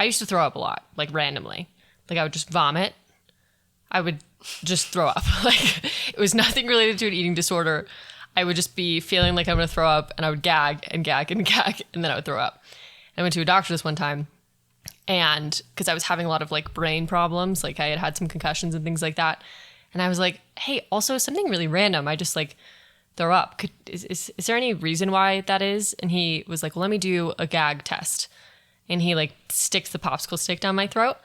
I used to throw up a lot, like randomly. Like I would just vomit. I would just throw up. Like it was nothing related to an eating disorder. I would just be feeling like I'm going to throw up, and I would gag and gag and gag, and then I would throw up. I went to a doctor this one time, and because I was having a lot of like brain problems, like I had some concussions and things like that. And I was like, hey, also something really random. I just like throw up. Is there any reason why that is? And he was like, well, let me do a gag test. And he like sticks the popsicle stick down my throat.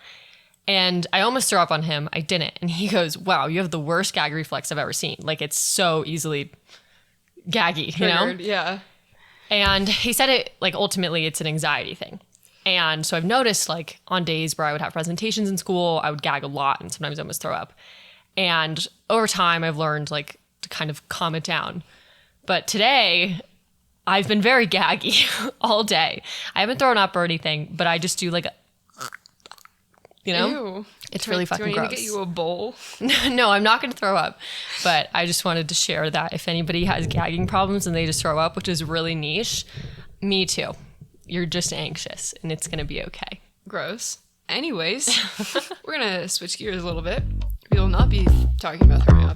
And I almost threw up on him. I didn't. And he goes, wow, you have the worst gag reflex I've ever seen. Like it's so easily gaggy, Triggered, you know? Yeah. And he said it like ultimately it's an anxiety thing. And so I've noticed like on days where I would have presentations in school, I would gag a lot and sometimes I almost throw up. And over time I've learned like to kind of calm it down. But today I've been very gaggy all day. I haven't thrown up or anything, but I just do like a, you know, Ew. it's really fucking gross. Do I need to get you a bowl? No, I'm not going to throw up, but I just wanted to share that if anybody has gagging problems and they just throw up, which is really niche, me too. You're just anxious and it's going to be okay. Gross. Anyways, we're going to switch gears a little bit. We will not be talking about throwing up.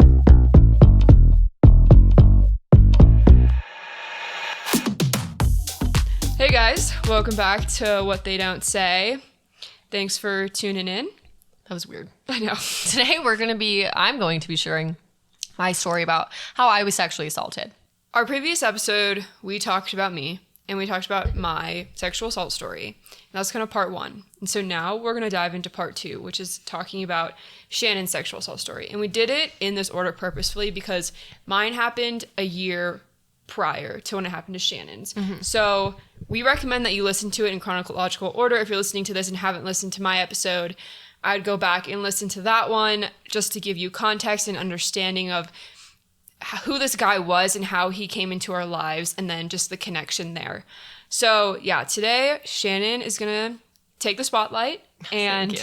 Hey guys, welcome back to What They Don't Say. Thanks for tuning in. That was weird. I know. Today I'm going to be sharing my story about how I was sexually assaulted. Our previous episode, we talked about me and we talked about my sexual assault story. And that's kind of part 1. And so now we're going to dive into part 2, which is talking about Shannon's sexual assault story. And we did it in this order purposefully because mine happened a year prior to when it happened to Shannon's. Mm-hmm. So we recommend that you listen to it in chronological order. If you're listening to this and haven't listened to my episode, I'd go back and listen to that one just to give you context and understanding of who this guy was and how he came into our lives and then just the connection there. So yeah, today Shannon is going to take the spotlight and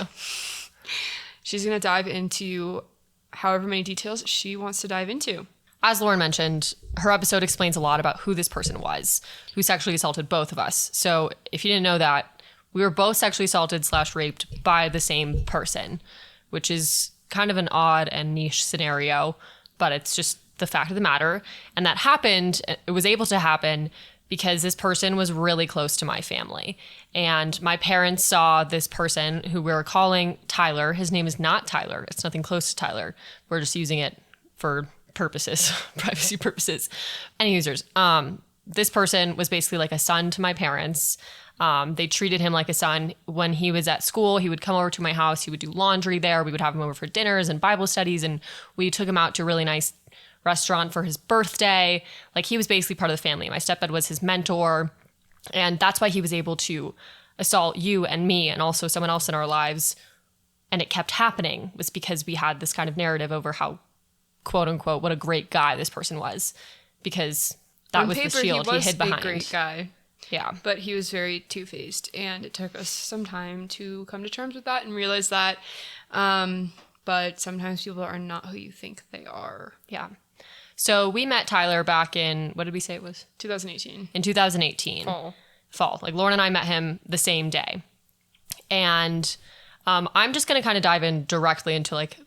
she's going to dive into however many details she wants to dive into. As Lauren mentioned, her episode explains a lot about who this person was, who sexually assaulted both of us. So if you didn't know that, we were both sexually assaulted / raped by the same person, which is kind of an odd and niche scenario, but it's just the fact of the matter. And that happened, it was able to happen because this person was really close to my family. And my parents saw this person who we're calling Tyler. His name is not Tyler. It's nothing close to Tyler. We're just using it for purposes, privacy purposes. Any users. This person was basically like a son to my parents. They treated him like a son. When he was at school, he would come over to my house. He would do laundry there. We would have him over for dinners and Bible studies. And we took him out to a really nice restaurant for his birthday. Like he was basically part of the family. My stepdad was his mentor. And that's why he was able to assault you and me and also someone else in our lives. And it kept happening was because we had this kind of narrative over how, quote unquote, what a great guy this person was, because that was the shield he hid behind. He was a great guy. Yeah. But he was very two-faced, and it took us some time to come to terms with that and realize that. But sometimes people are not who you think they are. Yeah. So we met Tyler back in, what did we say it was? 2018. In 2018. Fall. Like Lauren and I met him the same day. And I'm just going to kind of dive in directly into like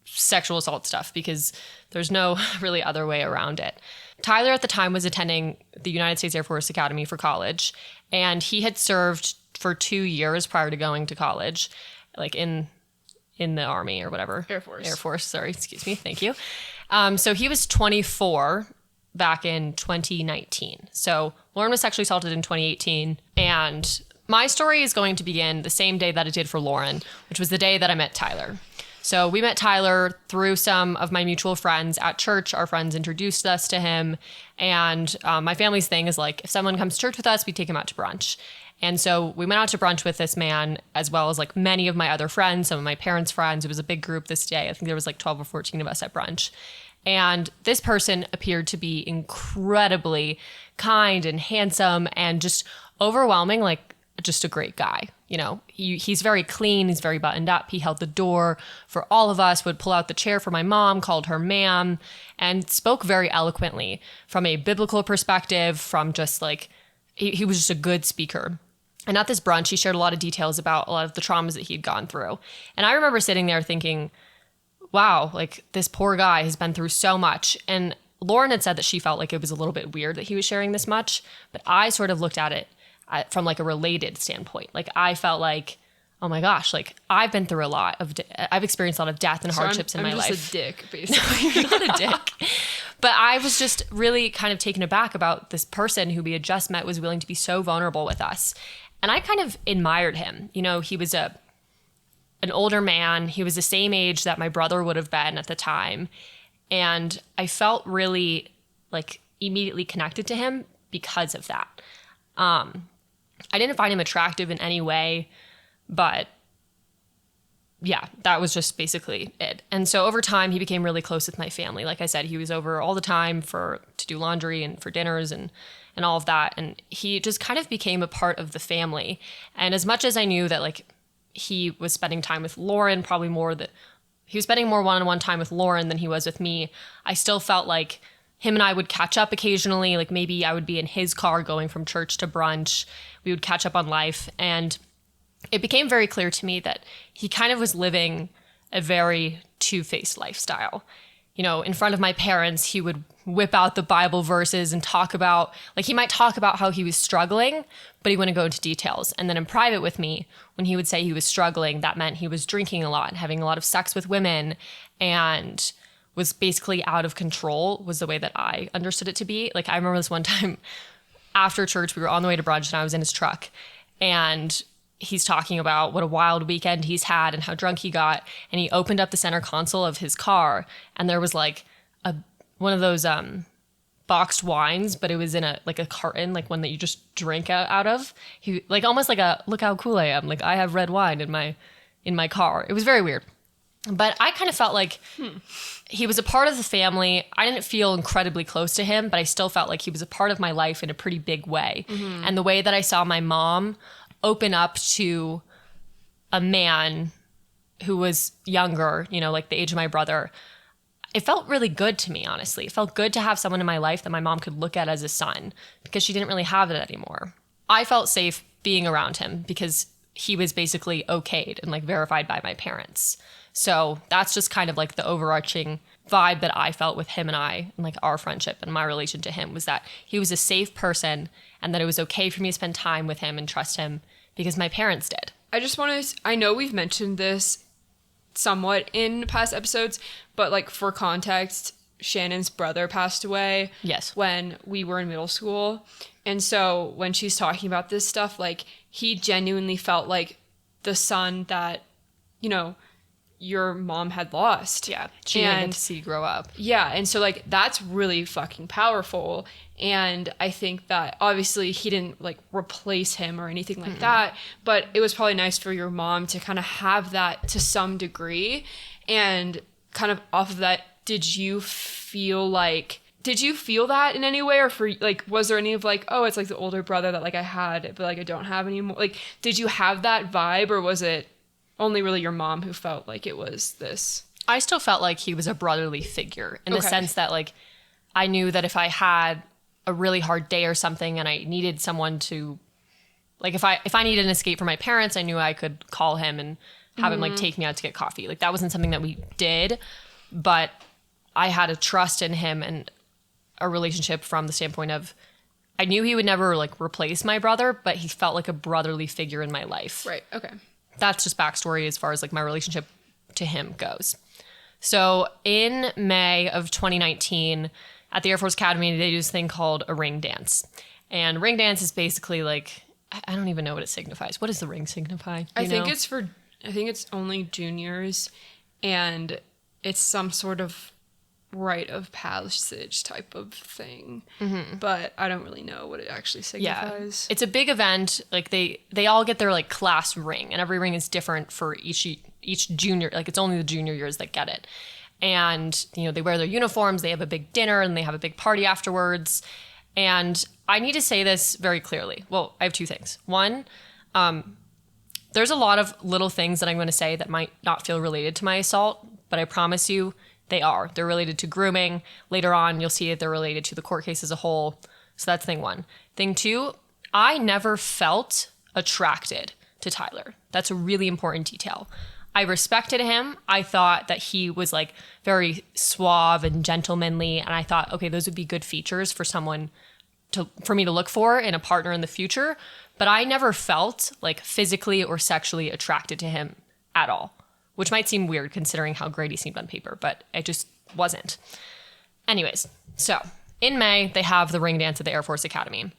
sexual assault stuff because there's no really other way around it. Tyler at the time was attending the United States Air Force Academy for college, and he had served for 2 years prior to going to college, like in the Army or whatever. Air Force, sorry, excuse me, thank you. So he was 24 back in 2019. So Lauren was sexually assaulted in 2018, and my story is going to begin the same day that it did for Lauren, which was the day that I met Tyler. So we met Tyler through some of my mutual friends at church. Our friends introduced us to him. And my family's thing is like, if someone comes to church with us, we take him out to brunch. And so we went out to brunch with this man, as well as like many of my other friends, some of my parents' friends. It was a big group this day. I think there was like 12 or 14 of us at brunch. And this person appeared to be incredibly kind and handsome and just overwhelming, like just a great guy. You know, he's very clean. He's very buttoned up. He held the door for all of us, would pull out the chair for my mom, called her ma'am, and spoke very eloquently from a biblical perspective, from just like, he was just a good speaker. And at this brunch, he shared a lot of details about a lot of the traumas that he'd gone through. And I remember sitting there thinking, wow, like this poor guy has been through so much. And Lauren had said that she felt like it was a little bit weird that he was sharing this much, but I sort of looked at it from like a related standpoint. Like I felt like, oh my gosh, like I've been through a lot of, I've experienced a lot of death and hardships in my life. I'm just a dick, basically. You're not a dick. But I was just really kind of taken aback about this person who we had just met was willing to be so vulnerable with us. And I kind of admired him. You know, he was an older man. He was the same age that my brother would have been at the time. And I felt really like immediately connected to him because of that. I didn't find him attractive in any way, but yeah, that was just basically it. And so over time, he became really close with my family. Like I said, he was over all the time to do laundry and for dinners and all of that. And he just kind of became a part of the family. And as much as I knew that like he was spending time with Lauren, he was spending more one-on-one time with Lauren than he was with me, I still felt like him and I would catch up occasionally. Like maybe I would be in his car going from church to brunch. We would catch up on life. And it became very clear to me that he kind of was living a very two-faced lifestyle. You know, in front of my parents, he would whip out the Bible verses and talk about, like he might talk about how he was struggling, but he wouldn't go into details. And then in private with me, when he would say he was struggling, that meant he was drinking a lot, having a lot of sex with women, and was basically out of control, was the way that I understood it to be. Like I remember this one time after church, we were on the way to brunch and I was in his truck, and he's talking about what a wild weekend he's had and how drunk he got. And he opened up the center console of his car, and there was like one of those boxed wines, but it was in a carton, like one that you just drink out of. He like almost like a, look how cool I am. Like I have red wine in my car. It was very weird. But I kind of felt like he was a part of the family. I didn't feel incredibly close to him, but I still felt like he was a part of my life in a pretty big way. Mm-hmm. And the way that I saw my mom open up to a man who was younger, you know, like the age of my brother, it felt really good to me, honestly. It felt good to have someone in my life that my mom could look at as a son, because she didn't really have it anymore. I felt safe being around him because he was basically okayed and like verified by my parents. So that's just kind of like the overarching vibe that I felt with him and I, and like our friendship and my relation to him, was that he was a safe person and that it was okay for me to spend time with him and trust him because my parents did. I know we've mentioned this somewhat in past episodes, but like for context, Shannon's brother passed away. Yes. When we were in middle school. And so when she's talking about this stuff, like he genuinely felt like the son that, you know, your mom had lost. Yeah. She didn't get to see grow up. Yeah. And so like that's really fucking powerful. And I think that obviously he didn't like replace him or anything like that, but it was probably nice for your mom to kind of have that to some degree. And kind of off of that, did you feel that in any way, or for like, was there any of like, oh, it's like the older brother that like I had, but like I don't have anymore? Like, did you have that vibe, or was it only really your mom who felt like it was this? I still felt like he was a brotherly figure in the sense that like I knew that if I had a really hard day or something and I needed someone to, like if I needed an escape from my parents, I knew I could call him and have him like take me out to get coffee. Like that wasn't something that we did, but I had a trust in him and a relationship from the standpoint of I knew he would never like replace my brother, but he felt like a brotherly figure in my life. Right. Okay. That's just backstory as far as like my relationship to him goes. So in May of 2019, at the Air Force Academy, they do this thing called a ring dance. And ring dance is basically like, I don't even know what it signifies. What does the ring signify? I think it's only juniors, and it's some sort of rite of passage type of thing. Mm-hmm. But I don't really know what it actually signifies. Yeah. It's a big event. Like they all get their like class ring, and every ring is different for each junior. Like it's only the junior years that get it. And, you know, they wear their uniforms, they have a big dinner, and they have a big party afterwards. And I need to say this very clearly. Well, I have two things. One, there's a lot of little things that I'm going to say that might not feel related to my assault, but I promise you they are. They're related to grooming. Later on, you'll see that they're related to the court case as a whole. So that's thing one. Thing two, I never felt attracted to Tyler. That's a really important detail. I respected him. I thought that he was like very suave and gentlemanly. And I thought, okay, those would be good features for for me to look for in a partner in the future. But I never felt like physically or sexually attracted to him at all, which might seem weird considering how great he seemed on paper, but I just wasn't. Anyways, so in May, they have the ring dance at the Air Force Academy.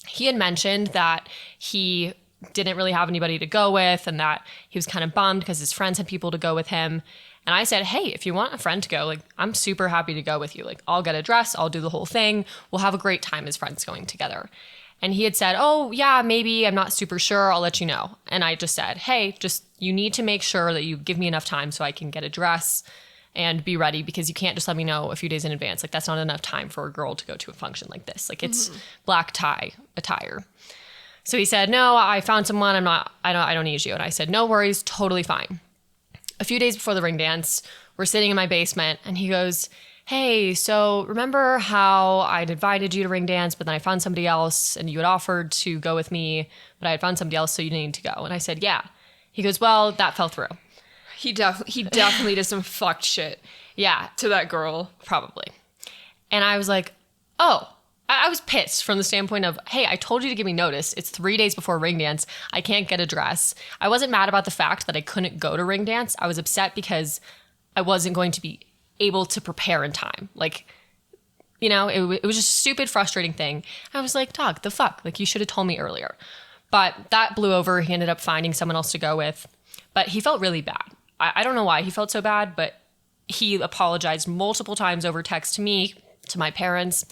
He had mentioned that he didn't really have anybody to go with and that he was kind of bummed because his friends had people to go with him. And I said, hey, if you want a friend to go, like, I'm super happy to go with you. Like, I'll get a dress, I'll do the whole thing. We'll have a great time as friends going together. And he had said, oh, yeah, maybe, I'm not super sure, I'll let you know. And I just said, hey, you need to make sure that you give me enough time so I can get a dress and be ready, because you can't just let me know a few days in advance. Like, that's not enough time for a girl to go to a function like this. Like, it's black tie attire. So he said, no, I found someone. I don't need you. And I said, no worries, totally fine. A few days before the ring dance, we're sitting in my basement and he goes, hey, so remember how I'd invited you to ring dance, but then I found somebody else and you had offered to go with me, but I had found somebody else, so you didn't need to go. And I said, yeah. He goes, well, that fell through. He definitely did some fucked shit. Yeah. To that girl. Probably. And I was like, oh. I was pissed from the standpoint of, hey, I told you to give me notice. It's 3 days before ring dance. I can't get a dress. I wasn't mad about the fact that I couldn't go to ring dance. I was upset because I wasn't going to be able to prepare in time. Like, you know, it was just a stupid, frustrating thing. I was like, dog, the fuck? Like, you should have told me earlier. But that blew over. He ended up finding someone else to go with. But he felt really bad. I don't know why he felt so bad, but he apologized multiple times over text to me, to my parents.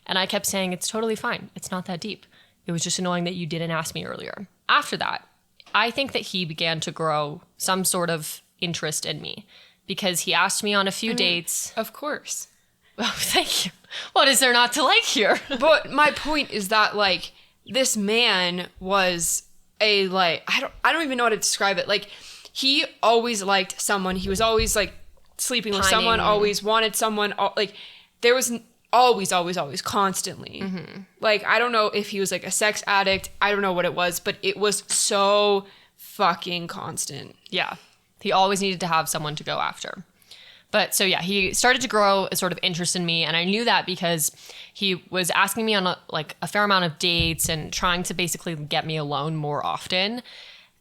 And I kept saying, it's totally fine. It's not that deep. It was just annoying that you didn't ask me earlier. After that, I think that he began to grow some sort of interest in me because he asked me on a few dates. Of course. Oh, thank you. What is there not to like here? But my point is that, like, this man was a, like, I don't even know how to describe it. Like, he always liked someone. He was always, like, sleeping with someone, always wanted someone. Like, there was always, constantly. Mm-hmm. Like, I don't know if he was like a sex addict. I don't know what it was, but it was so fucking constant. Yeah. He always needed to have someone to go after. But so yeah, he started to grow a sort of interest in me. And I knew that because he was asking me on a fair amount of dates and trying to basically get me alone more often.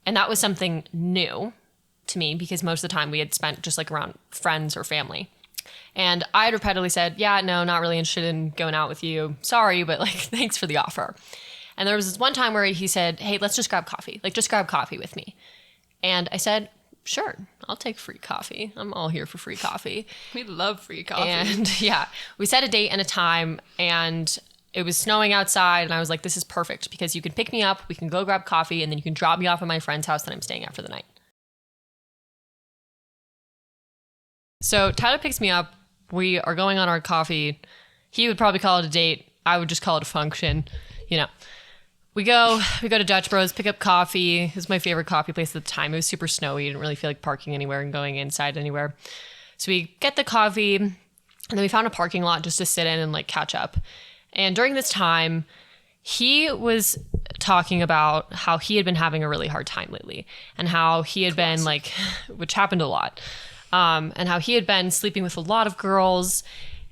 And that was something new to me because most of the time we had spent just like around friends or family. And I had repeatedly said, yeah, no, not really interested in going out with you. Sorry, but like, thanks for the offer. And there was this one time where he said, hey, let's just grab coffee. Like, just grab coffee with me. And I said, sure, I'll take free coffee. I'm all here for free coffee. We love free coffee. And yeah, we set a date and a time and it was snowing outside. And I was like, this is perfect because you can pick me up, we can go grab coffee, and then you can drop me off at my friend's house that I'm staying at for the night. So Tyler picks me up. We are going on our coffee. He would probably call it a date. I would just call it a function. You know, we go to Dutch Bros, pick up coffee. It was my favorite coffee place at the time. It was super snowy. Didn't really feel like parking anywhere and going inside anywhere. So we get the coffee and then we found a parking lot just to sit in and like catch up. And during this time, he was talking about how he had been having a really hard time lately and how he had been like, which happened a lot. And how he had been sleeping with a lot of girls.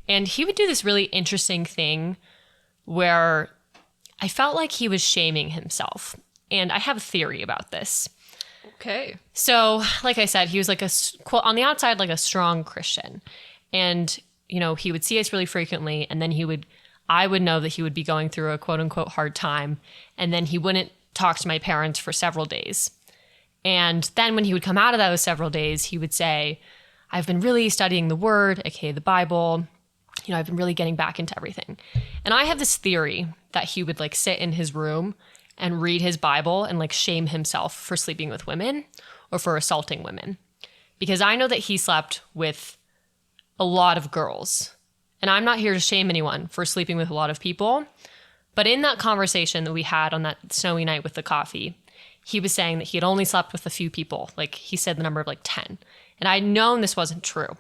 And he would do this really interesting thing where I felt like he was shaming himself. And I have a theory about this. Okay. So, like I said, he was like on the outside, like a strong Christian. And, you know, he would see us really frequently. And then I would know that he would be going through a quote unquote hard time. And then he wouldn't talk to my parents for several days. And then when he would come out of those several days, he would say, I've been really studying the word, aka the Bible. You know, I've been really getting back into everything. And I have this theory that he would like sit in his room and read his Bible and like shame himself for sleeping with women or for assaulting women. Because I know that he slept with a lot of girls. And I'm not here to shame anyone for sleeping with a lot of people. But in that conversation that we had on that snowy night with the coffee, he was saying that he had only slept with a few people. Like he said the number of like 10. And I'd known this wasn't true.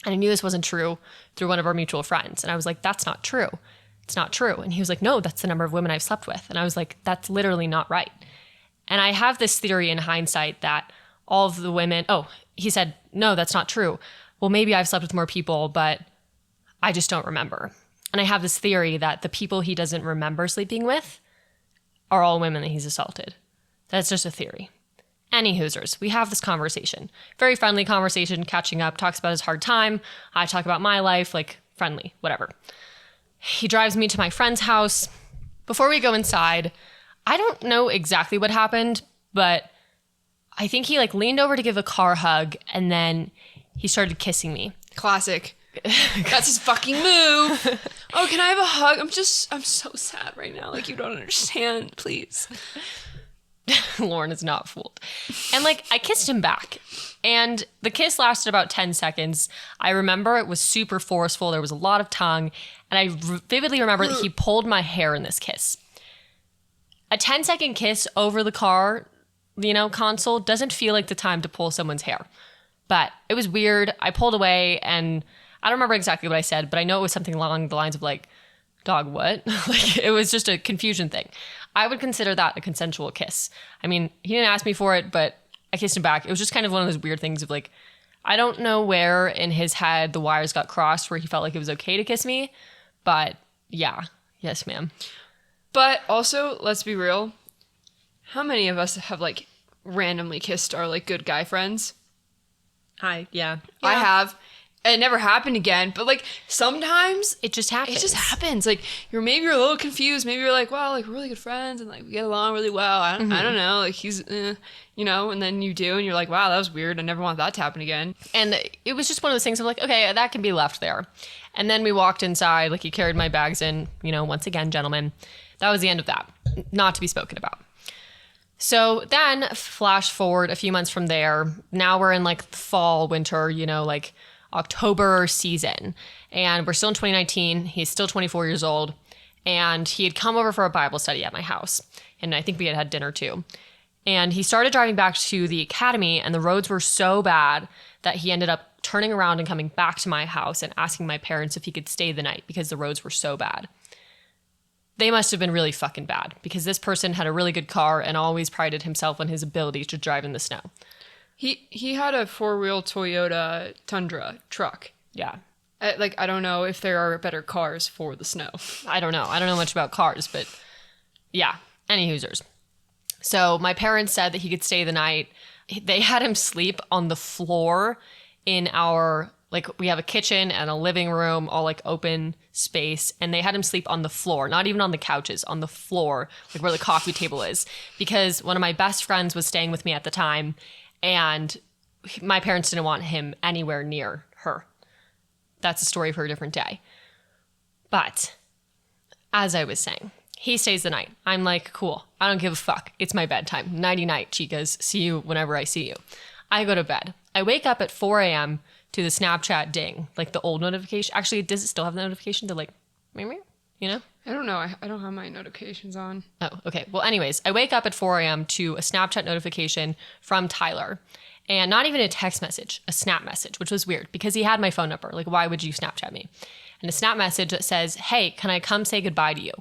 And I knew this wasn't true through one of our mutual friends. And I was like, that's not true. It's not true. And he was like, no, that's the number of women I've slept with. And I was like, that's literally not right. And I have this theory in hindsight that all of the women, he said, no, that's not true. Well, maybe I've slept with more people, but I just don't remember. And I have this theory that the people he doesn't remember sleeping with are all women that he's assaulted. That's just a theory. Any hoosers, we have this conversation. Very friendly conversation, catching up, talks about his hard time. I talk about my life, like friendly, whatever. He drives me to my friend's house. Before we go inside, I don't know exactly what happened, but I think he like leaned over to give a car hug and then he started kissing me. Classic. That's his fucking move. Oh, can I have a hug? I'm so sad right now. Like, you don't understand, please. Lauren is not fooled. And like, I kissed him back. And the kiss lasted about 10 seconds. I remember it was super forceful. There was a lot of tongue. And I vividly remember that he pulled my hair in this kiss. A 10-second kiss over the car, console doesn't feel like the time to pull someone's hair. But it was weird. I pulled away and I don't remember exactly what I said, but I know it was something along the lines of like, dog, what? Like, it was just a confusion thing. I would consider that a consensual kiss. I mean, he didn't ask me for it, but I kissed him back. It was just kind of one of those weird things of like, I don't know where in his head the wires got crossed where he felt like it was okay to kiss me. But yeah, yes, ma'am. But also, let's be real. How many of us have like randomly kissed our like good guy friends? Yeah. I have. It never happened again, but like sometimes it just happens. It just happens. Like you're a little confused. Maybe you're like, wow, like we're really good friends and like we get along really well. I don't know. Like he's, and then you do, and you're like, wow, that was weird. I never want that to happen again. And it was just one of those things of like, okay, that can be left there. And then we walked inside. Like he carried my bags in. Once again, gentlemen, that was the end of that. Not to be spoken about. So then flash forward a few months from there. Now we're in like fall, winter, like October season. And we're still in 2019. He's still 24 years old. And he had come over for a Bible study at my house. And I think we had dinner too. And he started driving back to the academy and the roads were so bad that he ended up turning around and coming back to my house and asking my parents if he could stay the night because the roads were so bad. They must have been really fucking bad because this person had a really good car and always prided himself on his ability to drive in the snow. He had a 4-wheel Toyota Tundra truck. Yeah. I don't know if there are better cars for the snow. I don't know. I don't know much about cars, but yeah, any hoosers. So my parents said that he could stay the night. They had him sleep on the floor in our, like, we have a kitchen and a living room, all like open space. And they had him sleep on the floor, not even on the couches, on the floor, like where the coffee table is. Because one of my best friends was staying with me at the time. And my parents didn't want him anywhere near her. That's a story for a different day. But as I was saying, he stays the night. I'm like, cool. I don't give a fuck. It's my bedtime. Nighty night, chicas. See you whenever I see you. I go to bed. I wake up at 4 a.m. to the Snapchat ding, like the old notification. Actually, does it still have the notification to like, I don't know. I don't have my notifications on. Oh, okay. Well, anyways, I wake up at 4 a.m. to a Snapchat notification from Tyler. And not even a text message, a snap message, which was weird because he had my phone number. Like, why would you Snapchat me? And a snap message that says, hey, can I come say goodbye to you?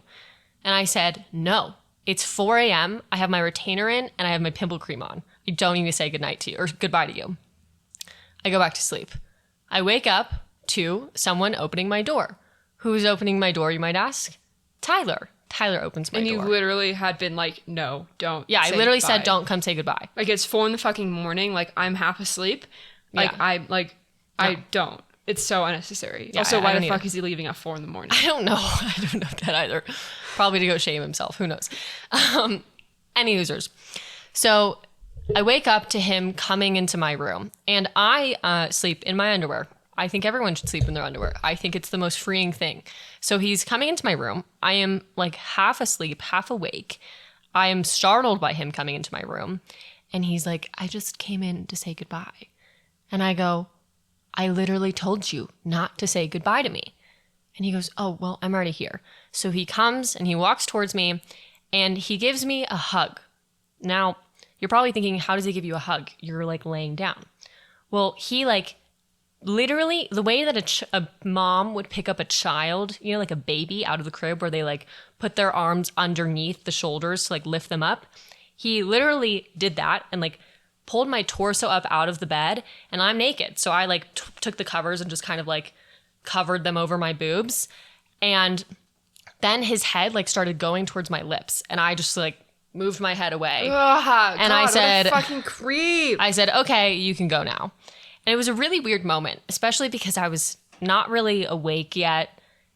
And I said, no, it's 4 a.m. I have my retainer in and I have my pimple cream on. I don't need to say goodnight to you or goodbye to you. I go back to sleep. I wake up to someone opening my door. Who's opening my door, you might ask? Tyler. Tyler opens my door. And you literally had been like, no, don't. Yeah, I literally said, don't come say goodbye. Like, it's 4 in the fucking morning. Like, I'm half asleep. Like, Yeah. I don't. It's so unnecessary. Yeah, also, I why don't the fuck either. is he leaving at 4 in the morning? I don't know. I don't know that either. Probably to go shame himself. Who knows? Any users. So I wake up to him coming into my room and I sleep in my underwear. I think everyone should sleep in their underwear. I think it's the most freeing thing. So he's coming into my room. I am like half asleep, half awake. I am startled by him coming into my room. And he's like, I just came in to say goodbye. And I go, I literally told you not to say goodbye to me. And he goes, oh, well, I'm already here. So he comes and he walks towards me and he gives me a hug. Now, you're probably thinking, how does he give you a hug? You're like laying down. Well, he like literally the way that a mom would pick up a child, like a baby out of the crib where they like put their arms underneath the shoulders to like lift them up. He literally did that and like pulled my torso up out of the bed, and I'm naked. So I like took the covers and just kind of like covered them over my boobs. And then his head like started going towards my lips, and I just like moved my head away. Ugh, and God, I said, what a fucking creep. I said, okay, you can go now. And it was a really weird moment, especially because I was not really awake yet.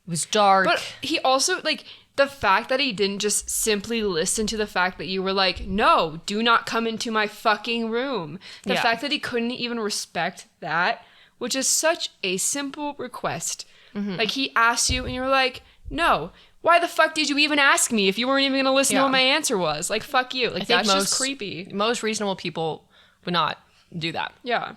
It was dark. But he also, like, the fact that he didn't just simply listen to the fact that you were like, no, do not come into my fucking room. The fact that he couldn't even respect that, which is such a simple request. Mm-hmm. Like, he asked you and you were like, no. Why the fuck did you even ask me if you weren't even going to listen to what my answer was? Like, fuck you. Like, that's just creepy. Most reasonable people would not do that. Yeah.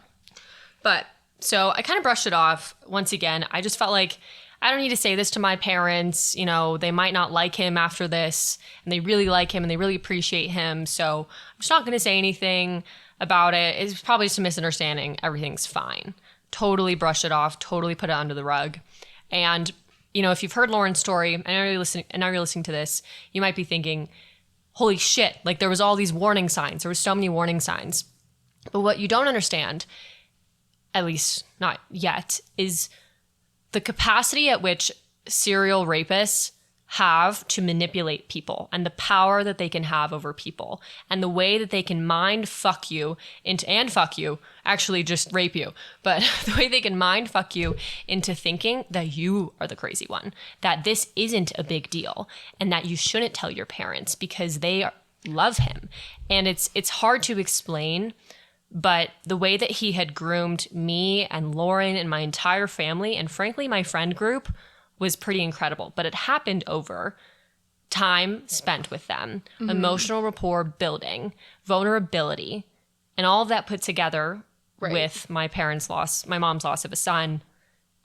But, so I kind of brushed it off. Once again, I just felt like I don't need to say this to my parents. You know, they might not like him after this, and they really like him and they really appreciate him. So I'm just not going to say anything about it. It's probably just a misunderstanding. Everything's fine. Totally brushed it off. Totally put it under the rug. And, you know, if you've heard Lauren's story and now you're listening to this, you might be thinking, holy shit, like there was all these warning signs. There were so many warning signs. But what you don't understand, at least not yet, is the capacity at which serial rapists have to manipulate people and the power that they can have over people and the way that they can mind fuck you actually just rape you, but the way they can mind fuck you into thinking that you are the crazy one, that this isn't a big deal and that you shouldn't tell your parents because they love him. And it's hard to explain, but the way that he had groomed me and Lauren and my entire family and frankly my friend group was pretty incredible. But it happened over time spent with them, emotional rapport building, vulnerability, and all of that put together with my mom's loss of a son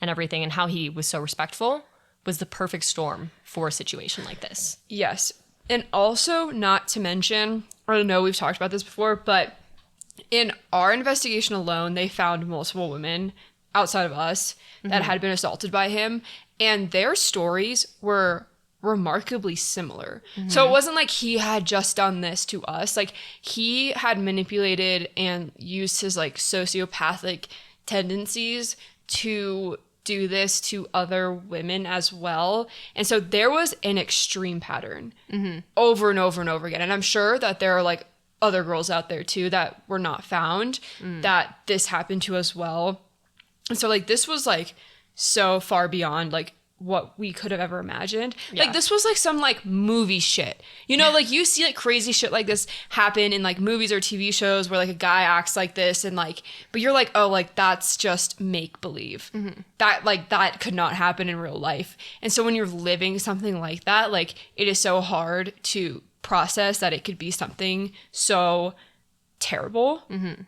and everything, and how he was so respectful was the perfect storm for a situation like this. Yes. And also, not to mention, I know we've talked about this before, but in our investigation alone, they found multiple women outside of us that had been assaulted by him, and their stories were remarkably similar. So it wasn't like he had just done this to us. Like, he had manipulated and used his like sociopathic tendencies to do this to other women as well. And so there was an extreme pattern over and over and over again. And I'm sure that there are like other girls out there too that were not found that this happened to as well. And so like this was like so far beyond like what we could have ever imagined. Yeah. Like this was like some like movie shit. You know, like you see like crazy shit like this happen in like movies or TV shows where like a guy acts like this and like, but you're like, oh, like that's just make believe. That like that could not happen in real life. And so when you're living something like that, like it is so hard to process that it could be something so terrible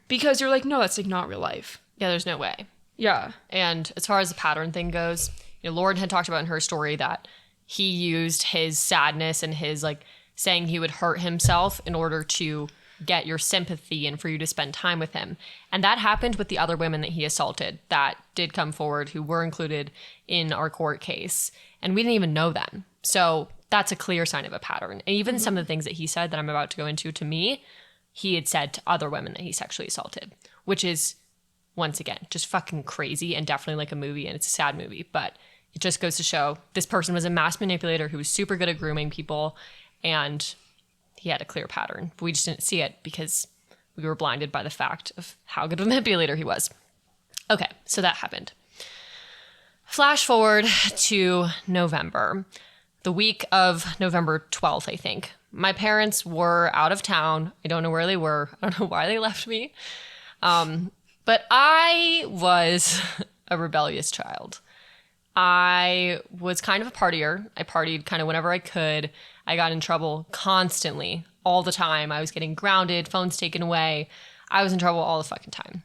because you're like, no, that's like not real life. Yeah, there's no way. Yeah. And as far as the pattern thing goes, you know, Lauren had talked about in her story that he used his sadness and his like saying he would hurt himself in order to get your sympathy and for you to spend time with him. And that happened with the other women that he assaulted that did come forward who were included in our court case. And we didn't even know them. So that's a clear sign of a pattern. And even some of the things that he said that I'm about to go into to me, he had said to other women that he sexually assaulted, which is, once again, just fucking crazy and definitely like a movie, and it's a sad movie. But it just goes to show this person was a mass manipulator who was super good at grooming people, and he had a clear pattern. But we just didn't see it because we were blinded by the fact of how good of a manipulator he was. Okay, so that happened. Flash forward to November. The week of November 12th, I think. My parents were out of town. I don't know where they were. I don't know why they left me. But I was a rebellious child. I was kind of a partier. I partied kind of whenever I could. I got in trouble constantly, all the time. I was getting grounded, phones taken away. I was in trouble all the fucking time.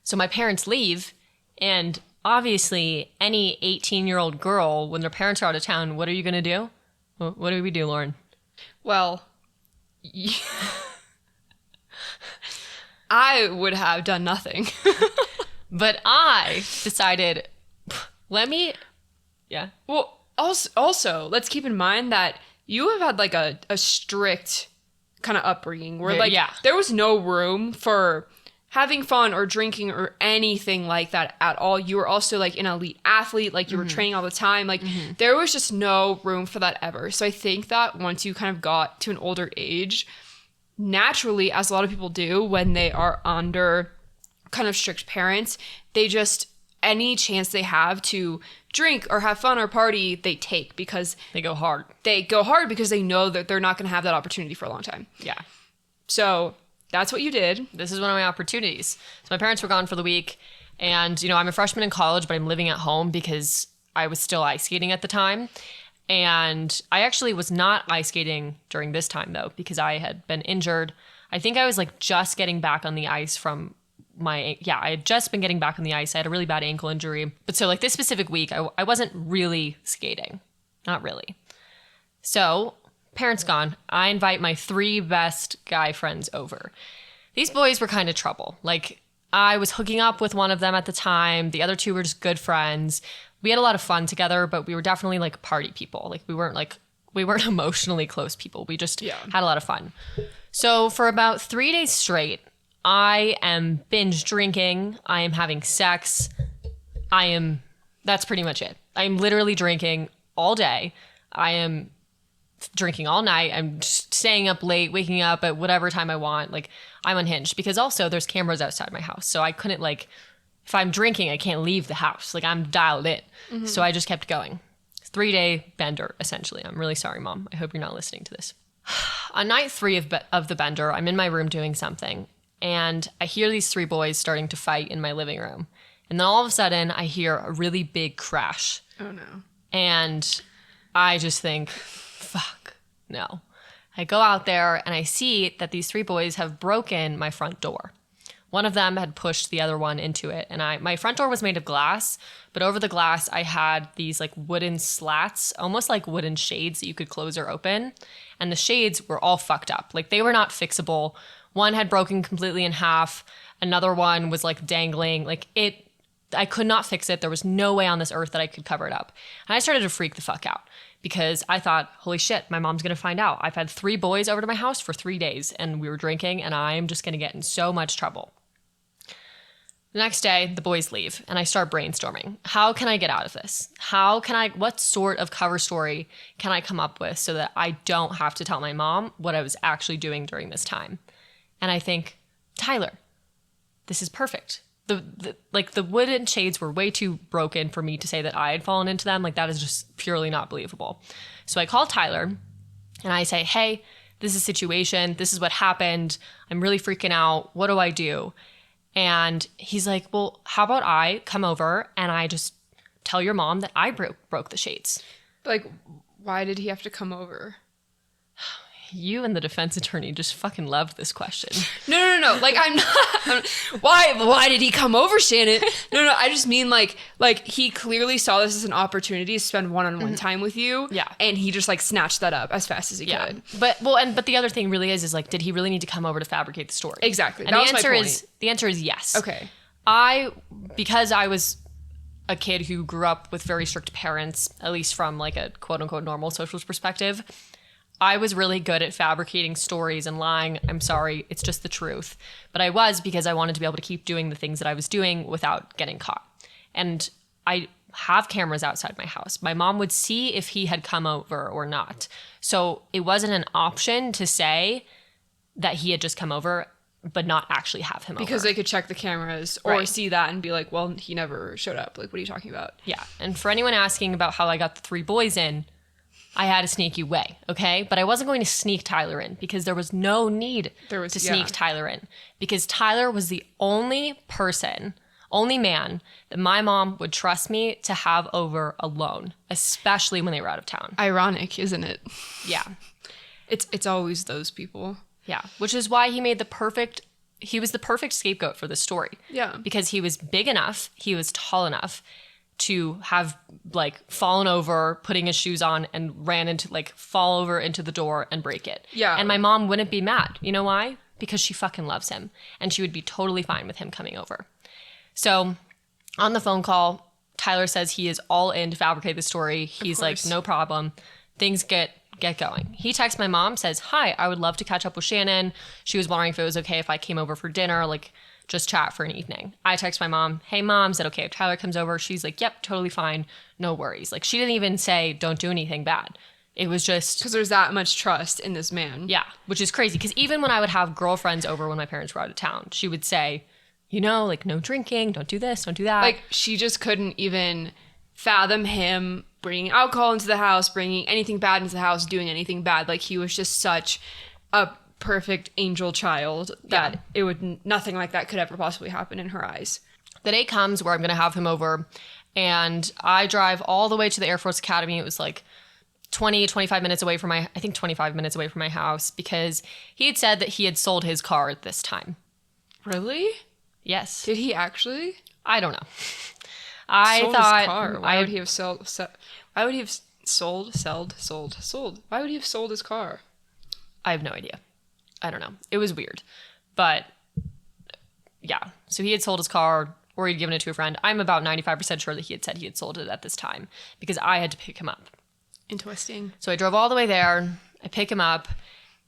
So my parents leave, and obviously, any 18-year-old girl, when their parents are out of town, what are you going to do? What do we do, Lauren? Well, I would have done nothing. But I decided, yeah. Well, also, let's keep in mind that you have had like a strict kind of upbringing where Yeah, like yeah. there was no room for having fun or drinking or anything like that at all. You were also like an elite athlete, like you were training all the time. Like there was just no room for that ever. So I think that once you kind of got to an older age, naturally, as a lot of people do when they are under kind of strict parents, they just, any chance they have to drink or have fun or party, they take because They go hard. because they know that they're not going to have that opportunity for a long time. Yeah. So that's what you did. This is one of my opportunities. So my parents were gone for the week, and I'm a freshman in college, but I'm living at home because I was still ice skating at the time. And I actually was not ice skating during this time though, because I had been injured. I think I was like just getting back on the ice from I had just been getting back on the ice. I had a really bad ankle injury. But so like this specific week, I wasn't really skating. Not really. So parents gone. I invite my 3 best guy friends over. These boys were kind of trouble. Like I was hooking up with one of them at the time. The other 2 were just good friends. We had a lot of fun together, but we were definitely like party people. Like we weren't emotionally close people. We just had a lot of fun. So for about 3 days straight, I am binge drinking. I am having sex. That's pretty much it. I'm literally drinking all day. I am drinking all night. I'm just staying up late, waking up at whatever time I want. Like I'm unhinged because also there's cameras outside my house. So I couldn't like, if I'm drinking, I can't leave the house. Like I'm dialed in. So I just kept going. 3-day bender, essentially. I'm really sorry, Mom. I hope you're not listening to this. On night 3 of the bender, I'm in my room doing something. And I hear these 3 boys starting to fight in my living room. And then all of a sudden, I hear a really big crash. Oh, no. And I just think, fuck, no. I go out there and I see that these 3 boys have broken my front door. One of them had pushed the other one into it. And my front door was made of glass, but over the glass, I had these like wooden slats, almost like wooden shades that you could close or open. And the shades were all fucked up. Like they were not fixable. One had broken completely in half. Another one was like dangling. I could not fix it. There was no way on this earth that I could cover it up. And I started to freak the fuck out because I thought, holy shit, my mom's going to find out. I've had 3 boys over to my house for 3 days and we were drinking and I'm just going to get in so much trouble. The next day, the boys leave and I start brainstorming. How can I get out of this? What sort of cover story can I come up with so that I don't have to tell my mom what I was actually doing during this time? And I think, Tyler, this is perfect. The wooden shades were way too broken for me to say that I had fallen into them. Like that is just purely not believable. So I call Tyler and I say, hey, this is a situation. This is what happened. I'm really freaking out. What do I do? And he's like, well, how about I come over and I just tell your mom that I broke the shades? Like, why did he have to come over? You and the defense attorney just fucking loved this question. No. Like, I'm not. Why did he come over, Shannon? No. I just mean like he clearly saw this as an opportunity to spend one-on-one time with you. Yeah. And he just like snatched that up as fast as he could. But the other thing really is like, did he really need to come over to fabricate the story? Exactly. And That the was my answer point. the answer is yes. Okay. Because I was a kid who grew up with very strict parents, at least from like a quote unquote normal socialist perspective, I was really good at fabricating stories and lying. I'm sorry, it's just the truth. But I was because I wanted to be able to keep doing the things that I was doing without getting caught. And I have cameras outside my house. My mom would see if he had come over or not. So it wasn't an option to say that he had just come over, but not actually have him over. Because they could check the cameras or Right. see that and be like, well, he never showed up. Like, what are you talking about? Yeah. And for anyone asking about how I got the 3 boys in, I had a sneaky way, okay? But I wasn't going to sneak Tyler in because there was no need to sneak Tyler in because Tyler was the only man that my mom would trust me to have over alone, especially when they were out of town. Ironic, isn't it? Yeah. It's always those people. Yeah. Which is why he was the perfect scapegoat for this story. Yeah. Because he was big enough, he was tall enough to have like fallen over, putting his shoes on and ran into fall over into the door and break it. Yeah. And my mom wouldn't be mad. You know why? Because she fucking loves him and she would be totally fine with him coming over. So on the phone call, Tyler says he is all in to fabricate the story. He's like, no problem. Things get get going. He texts my mom, says, hi, I would love to catch up with Shannon. She was wondering if it was okay if I came over for dinner, like just chat for an evening. I text my mom, hey mom, is it okay if Tyler comes over? She's like, yep, totally fine. No worries. Like she didn't even say, don't do anything bad. It was just... Because there's that much trust in this man. Yeah, which is crazy. Because even when I would have girlfriends over when my parents were out of town, she would say, you know, like no drinking, don't do this, don't do that. Like she just couldn't even fathom him bringing alcohol into the house, bringing anything bad into the house, doing anything bad. Like he was just such a perfect angel child that it would nothing like that could ever possibly happen in her eyes. The day comes where I'm going to have him over, and I drive all the way to the Air Force Academy. It was like 25 minutes away from my house, because he had said that he had sold his car at this time. Really? Yes. Did he actually? I don't know. I sold thought his car. Why would he have sold? Why would he have sold? Why would he have sold his car? I have no idea. I don't know. It was weird. But yeah. So he had sold his car, or he'd given it to a friend. I'm about 95% sure that he had said he had sold it at this time, because I had to pick him up. Interesting. So I drove all the way there. I pick him up,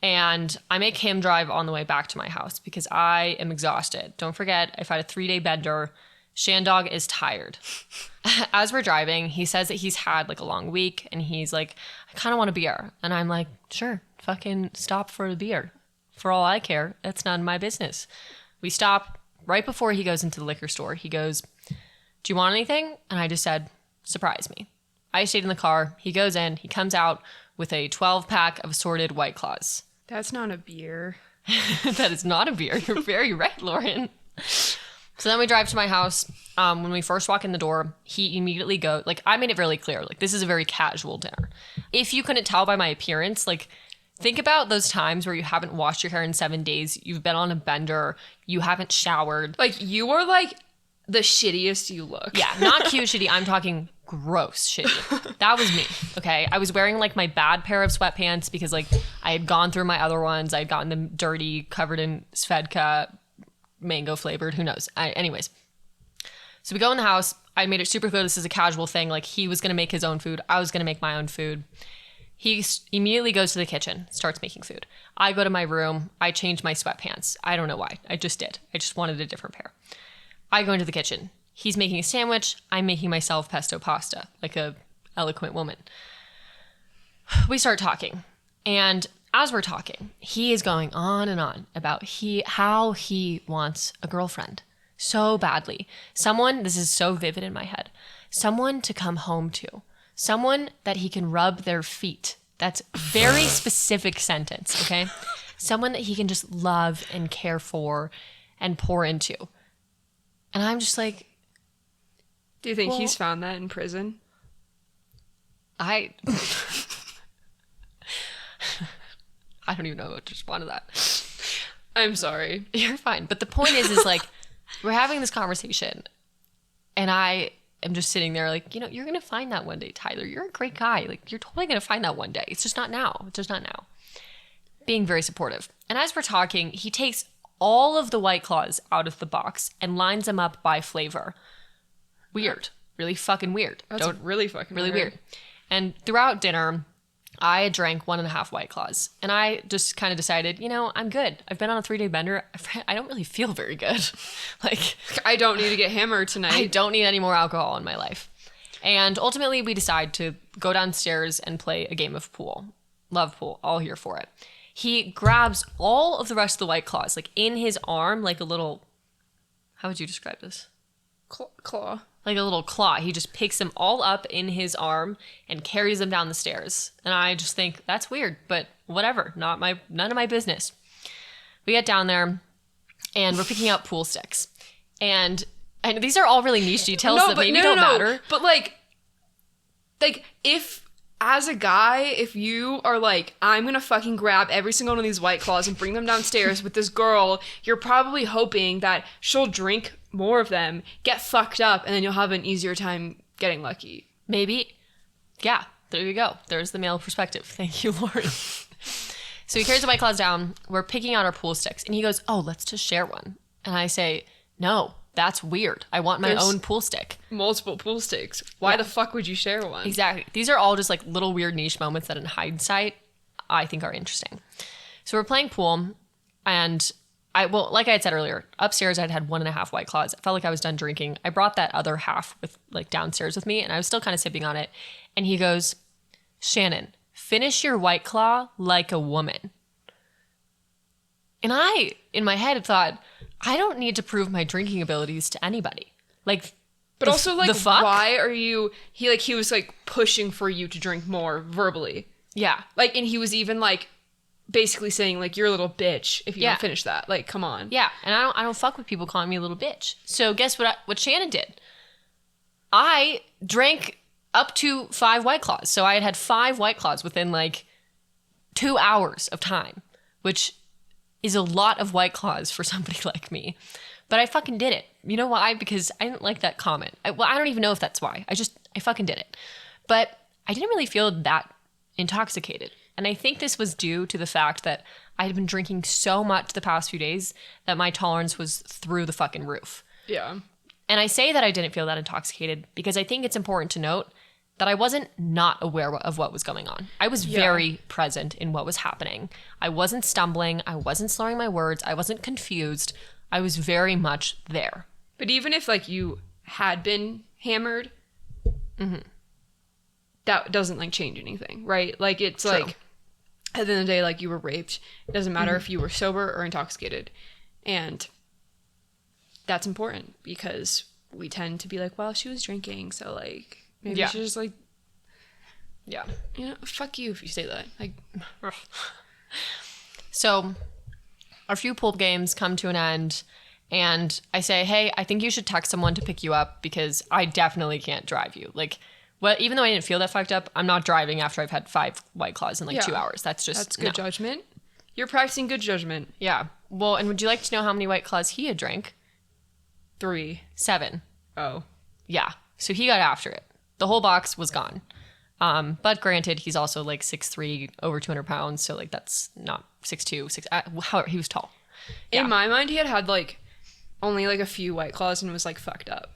and I make him drive on the way back to my house because I am exhausted. Don't forget, I've had a 3-day bender. Shandog is tired. As we're driving, he says that he's had like a long week, and he's like, I kind of want a beer. And I'm like, sure, fucking stop for a beer. For all I care, that's none of my business. We stop right before he goes into the liquor store. He goes, do you want anything? And I just said, surprise me. I stayed in the car. He goes in. He comes out with a 12-pack of assorted White Claws. That's not a beer. That is not a beer. You're very right, Lauren. So then we drive to my house. When we first walk in the door, he immediately goes, like, I made it really clear, like, this is a very casual dinner. If you couldn't tell by my appearance, like, think about those times where you haven't washed your hair in 7 days, you've been on a bender, you haven't showered. Like, you are, like, the shittiest you look. Yeah, not cute shitty. I'm talking gross shitty. That was me, okay? I was wearing, like, my bad pair of sweatpants because, like, I had gone through my other ones. I had gotten them dirty, covered in Svedka, mango flavored, who knows? Anyways. So we go in the house. I made it super clear this is a casual thing. Like, he was going to make his own food. I was going to make my own food. He immediately goes to the kitchen, starts making food. I go to my room. I change my sweatpants. I don't know why. I just did. I just wanted a different pair. I go into the kitchen. He's making a sandwich. I'm making myself pesto pasta, like a eloquent woman. We start talking. And as we're talking, he is going on and on about how he wants a girlfriend so badly. Someone, this is so vivid in my head, someone to come home to. Someone that he can rub their feet. That's a very specific sentence, okay? Someone that he can just love and care for and pour into. And I'm just like... Do you think he's found that in prison? I don't even know what to respond to that. I'm sorry. You're fine. But the point is like, we're having this conversation, and I am just sitting there like, you know, you're going to find that one day, Tyler. You're a great guy. Like, you're totally going to find that one day. It's just not now. It's just not now. Being very supportive. And as we're talking, he takes all of the White Claws out of the box and lines them up by flavor. Weird. Really fucking weird. That's really fucking really weird. And throughout dinner, I drank 1.5 White Claws. And I just kind of decided, you know, I'm good. I've been on a 3-day bender. I don't really feel very good. Like, I don't need to get hammered tonight. I don't need any more alcohol in my life. And ultimately, we decide to go downstairs and play a game of pool. Love pool. All here for it. He grabs all of the rest of the White Claws, like in his arm, like a little... How would you describe this? Claw. Like a little claw. He just picks them all up in his arm and carries them down the stairs. And I just think, that's weird, but whatever. None of my business. We get down there, and we're picking out pool sticks. And these are all really niche details that maybe don't matter. But like if... As a guy, if you are like, I'm going to fucking grab every single one of these White Claws and bring them downstairs with this girl, you're probably hoping that she'll drink more of them, get fucked up, and then you'll have an easier time getting lucky. Maybe. Yeah, there you go. There's the male perspective. Thank you, Lauren. So he carries the White Claws down. We're picking out our pool sticks. And he goes, oh, let's just share one. And I say, no. That's weird. I want my own pool stick. Multiple pool sticks. Why the fuck would you share one? Exactly. These are all just like little weird niche moments that in hindsight I think are interesting. So we're playing pool, and like I had said earlier, upstairs I'd had 1.5 White Claws. I felt like I was done drinking. I brought that other half with like downstairs with me, and I was still kind of sipping on it. And he goes, Shannon, finish your White Claw like a woman. And I, in my head, thought, I don't need to prove my drinking abilities to anybody. Like, But also, like, the fuck? why are you... He was, like, pushing for you to drink more verbally. Yeah. Like, and he was even, like, basically saying, like, you're a little bitch if you don't finish that. Like, come on. Yeah, and I don't fuck with people calling me a little bitch. So guess what Shannon did? I drank up to 5 White Claws. So I had 5 White Claws within, like, 2 hours of time, which is a lot of White Claws for somebody like me. But I fucking did it. You know why? Because I didn't like that comment. I don't even know if that's why. I fucking did it. But I didn't really feel that intoxicated. And I think this was due to the fact that I had been drinking so much the past few days that my tolerance was through the fucking roof. Yeah. And I say that I didn't feel that intoxicated because I think it's important to note that I wasn't not aware of what was going on. I was very present in what was happening. I wasn't stumbling. I wasn't slurring my words. I wasn't confused. I was very much there. But even if, like, you had been hammered, that doesn't, like, change anything, right? Like, it's True. like, at the end of the day, like, you were raped. It doesn't matter if you were sober or intoxicated. And that's important because we tend to be like, well, she was drinking, so, like, maybe she just, like, you know, fuck you if you say that. Like, so our few pool games come to an end, and I say, hey, I think you should text someone to pick you up because I definitely can't drive you. Like, well, even though I didn't feel that fucked up, I'm not driving after I've had 5 White Claws in like 2 hours. That's good judgment. You're practicing good judgment. Yeah. Well, and would you like to know how many White Claws he had drank? 3. 7. Oh. Yeah. So he got after it. The whole box was gone. But granted, he's also like 6'3", over 200 pounds. So like that's not 6'2", 6. However, he was tall. Yeah. In my mind, he had like only like a few White Claws and was like fucked up.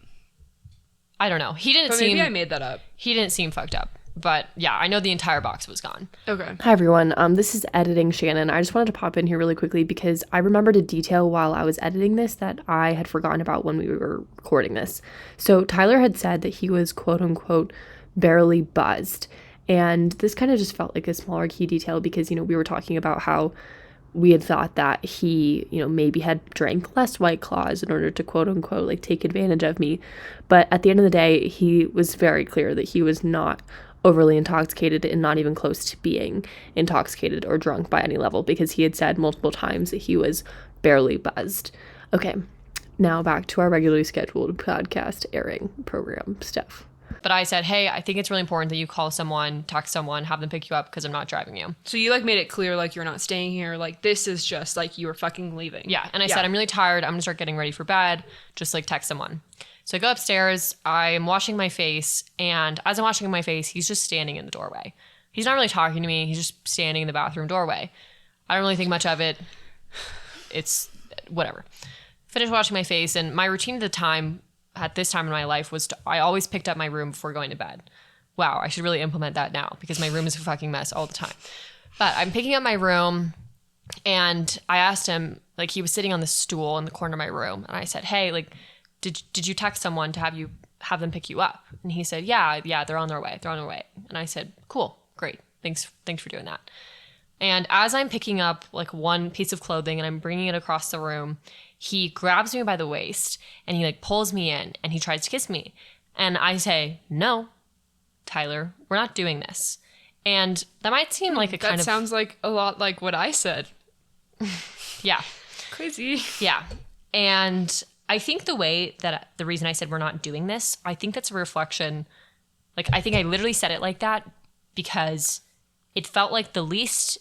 I don't know. He didn't But seem. maybe I made that up. He didn't seem fucked up. But yeah, I know the entire box was gone. Okay. Hi everyone, this is editing Shannon. I just wanted to pop in here really quickly because I remembered a detail while I was editing this that I had forgotten about when we were recording this. So Tyler had said that he was quote unquote barely buzzed. And this kind of just felt like a smaller key detail because, you know, we were talking about how we had thought that he, you know, maybe had drank less White Claws in order to quote unquote like take advantage of me. But at the end of the day, he was very clear that he was not overly intoxicated and not even close to being intoxicated or drunk by any level because he had said multiple times that he was barely buzzed. Okay, now back to our regularly scheduled podcast airing program stuff. But I said, hey, I think it's really important that you call someone, text someone, have them pick you up because I'm not driving you. So you like made it clear like you're not staying here. Like this is just like you were fucking leaving. Yeah. And I said, I'm really tired. I'm going to start getting ready for bed. Just like text someone. So I go upstairs. I'm washing my face. And as I'm washing my face, he's just standing in the doorway. He's not really talking to me. He's just standing in the bathroom doorway. I don't really think much of it. It's whatever. Finished washing my face. And my routine at this time in my life was I always picked up my room before going to bed. Wow, I should really implement that now because my room is a fucking mess all the time. But I'm picking up my room and I asked him, like he was sitting on the stool in the corner of my room. And I said, hey, like, did you text someone to have them pick you up? And he said, yeah, they're on their way. And I said, cool, great. Thanks for doing that. And as I'm picking up like one piece of clothing and I'm bringing it across the room, he grabs me by the waist and he like pulls me in and he tries to kiss me. And I say, no, Tyler, we're not doing this. And that might seem like that sounds like a lot like what I said. Yeah. Crazy. Yeah. And I think the reason I said we're not doing this, I think that's a reflection. Like, I think I literally said it like that because it felt like the least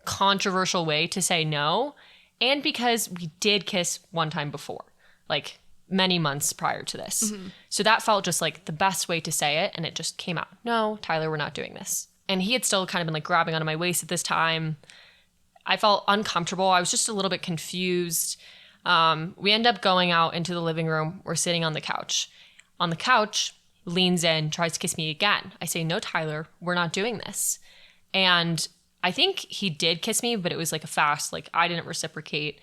controversial way to say no. And because we did kiss one time before, like many months prior to this. Mm-hmm. So that felt just like the best way to say it. And it just came out, no, Tyler, we're not doing this. And he had still kind of been like grabbing onto my waist at this time. I felt uncomfortable. I was just a little bit confused. We end up going out into the living room. We're sitting on the couch. On the couch, leans in, tries to kiss me again. I say, no, Tyler, we're not doing this. And I think he did kiss me, but it was like a fast, like I didn't reciprocate.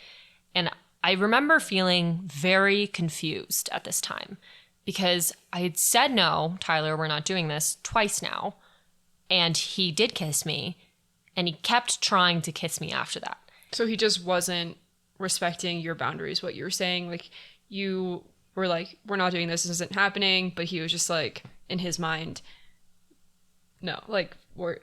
And I remember feeling very confused at this time because I had said, no, Tyler, we're not doing this twice now. And he did kiss me, and he kept trying to kiss me after that. So he just wasn't respecting your boundaries, what you were saying. Like, you were like, we're not doing this isn't happening. But he was just like, in his mind, no, we're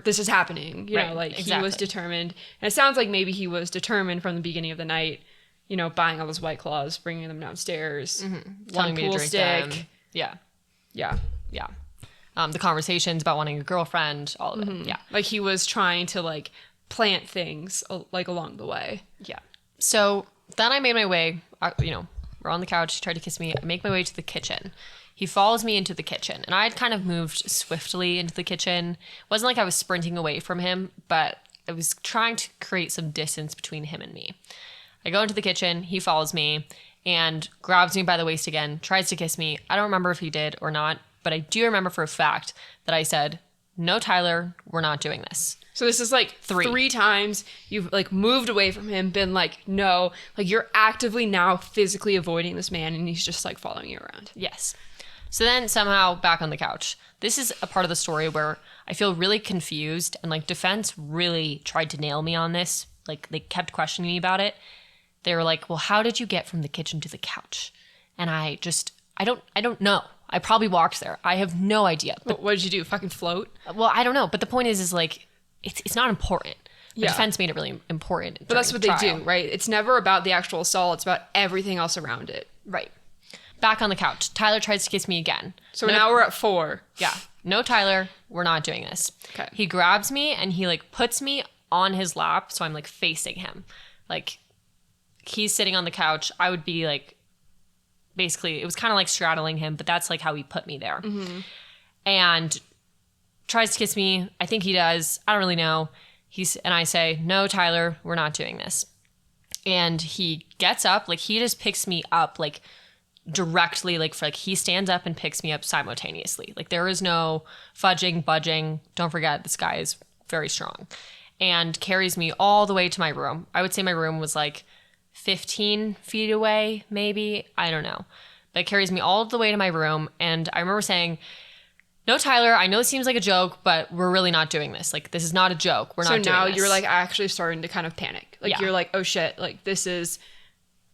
this is happening, you know, like exactly. He was determined. And it sounds like maybe he was determined from the beginning of the night, you know, buying all those White Claws, bringing them downstairs, telling me to drink them. Yeah. The conversations about wanting a girlfriend, all of it. Yeah. Like he was trying to like plant things like along the way. Yeah. So then I made my way, you know, we're on the couch, he tried to kiss me. I make my way to the kitchen. He follows me into the kitchen, and I had kind of moved swiftly into the kitchen. It wasn't like I was sprinting away from him, but I was trying to create some distance between him and me. I go into the kitchen, he follows me, and grabs me by the waist again, tries to kiss me. I don't remember if he did or not, but I do remember for a fact that I said, no, Tyler, we're not doing this. So this is like three times you've like moved away from him, been like, no, like you're actively now physically avoiding this man, and he's just like following you around. Yes. So then somehow back on the couch. This is a part of the story where I feel really confused, and like defense really tried to nail me on this. Like they kept questioning me about it. They were like, well, how did you get from the kitchen to the couch? And I don't know. I probably walked there. I have no idea. But what did you do? Fucking float? Well, I don't know. But the point is like, it's not important. The defense made it really important. But that's what they do, right? It's never about the actual assault. It's about everything else around it. Right. Back on the couch. Tyler tries to kiss me again. So now we're at 4. Yeah. No, Tyler, we're not doing this. Okay. He grabs me and he like puts me on his lap. So I'm like facing him. Like he's sitting on the couch. I would be like, basically, it was kind of like straddling him, but that's like how he put me there. And tries to kiss me. I think he does. I don't really know. And I say, no, Tyler, we're not doing this. And he gets up, like he just picks me up, like directly, like he stands up and picks me up simultaneously. Like there is no fudging, budging. Don't forget, this guy is very strong. And carries me all the way to my room. I would say my room was like 15 feet away, maybe. I don't know. But carries me all the way to my room. And I remember saying, no, Tyler, I know it seems like a joke, but we're really not doing this. Like, this is not a joke. We're not doing this. So now you're like actually starting to kind of panic. Like you're like, oh shit, like this is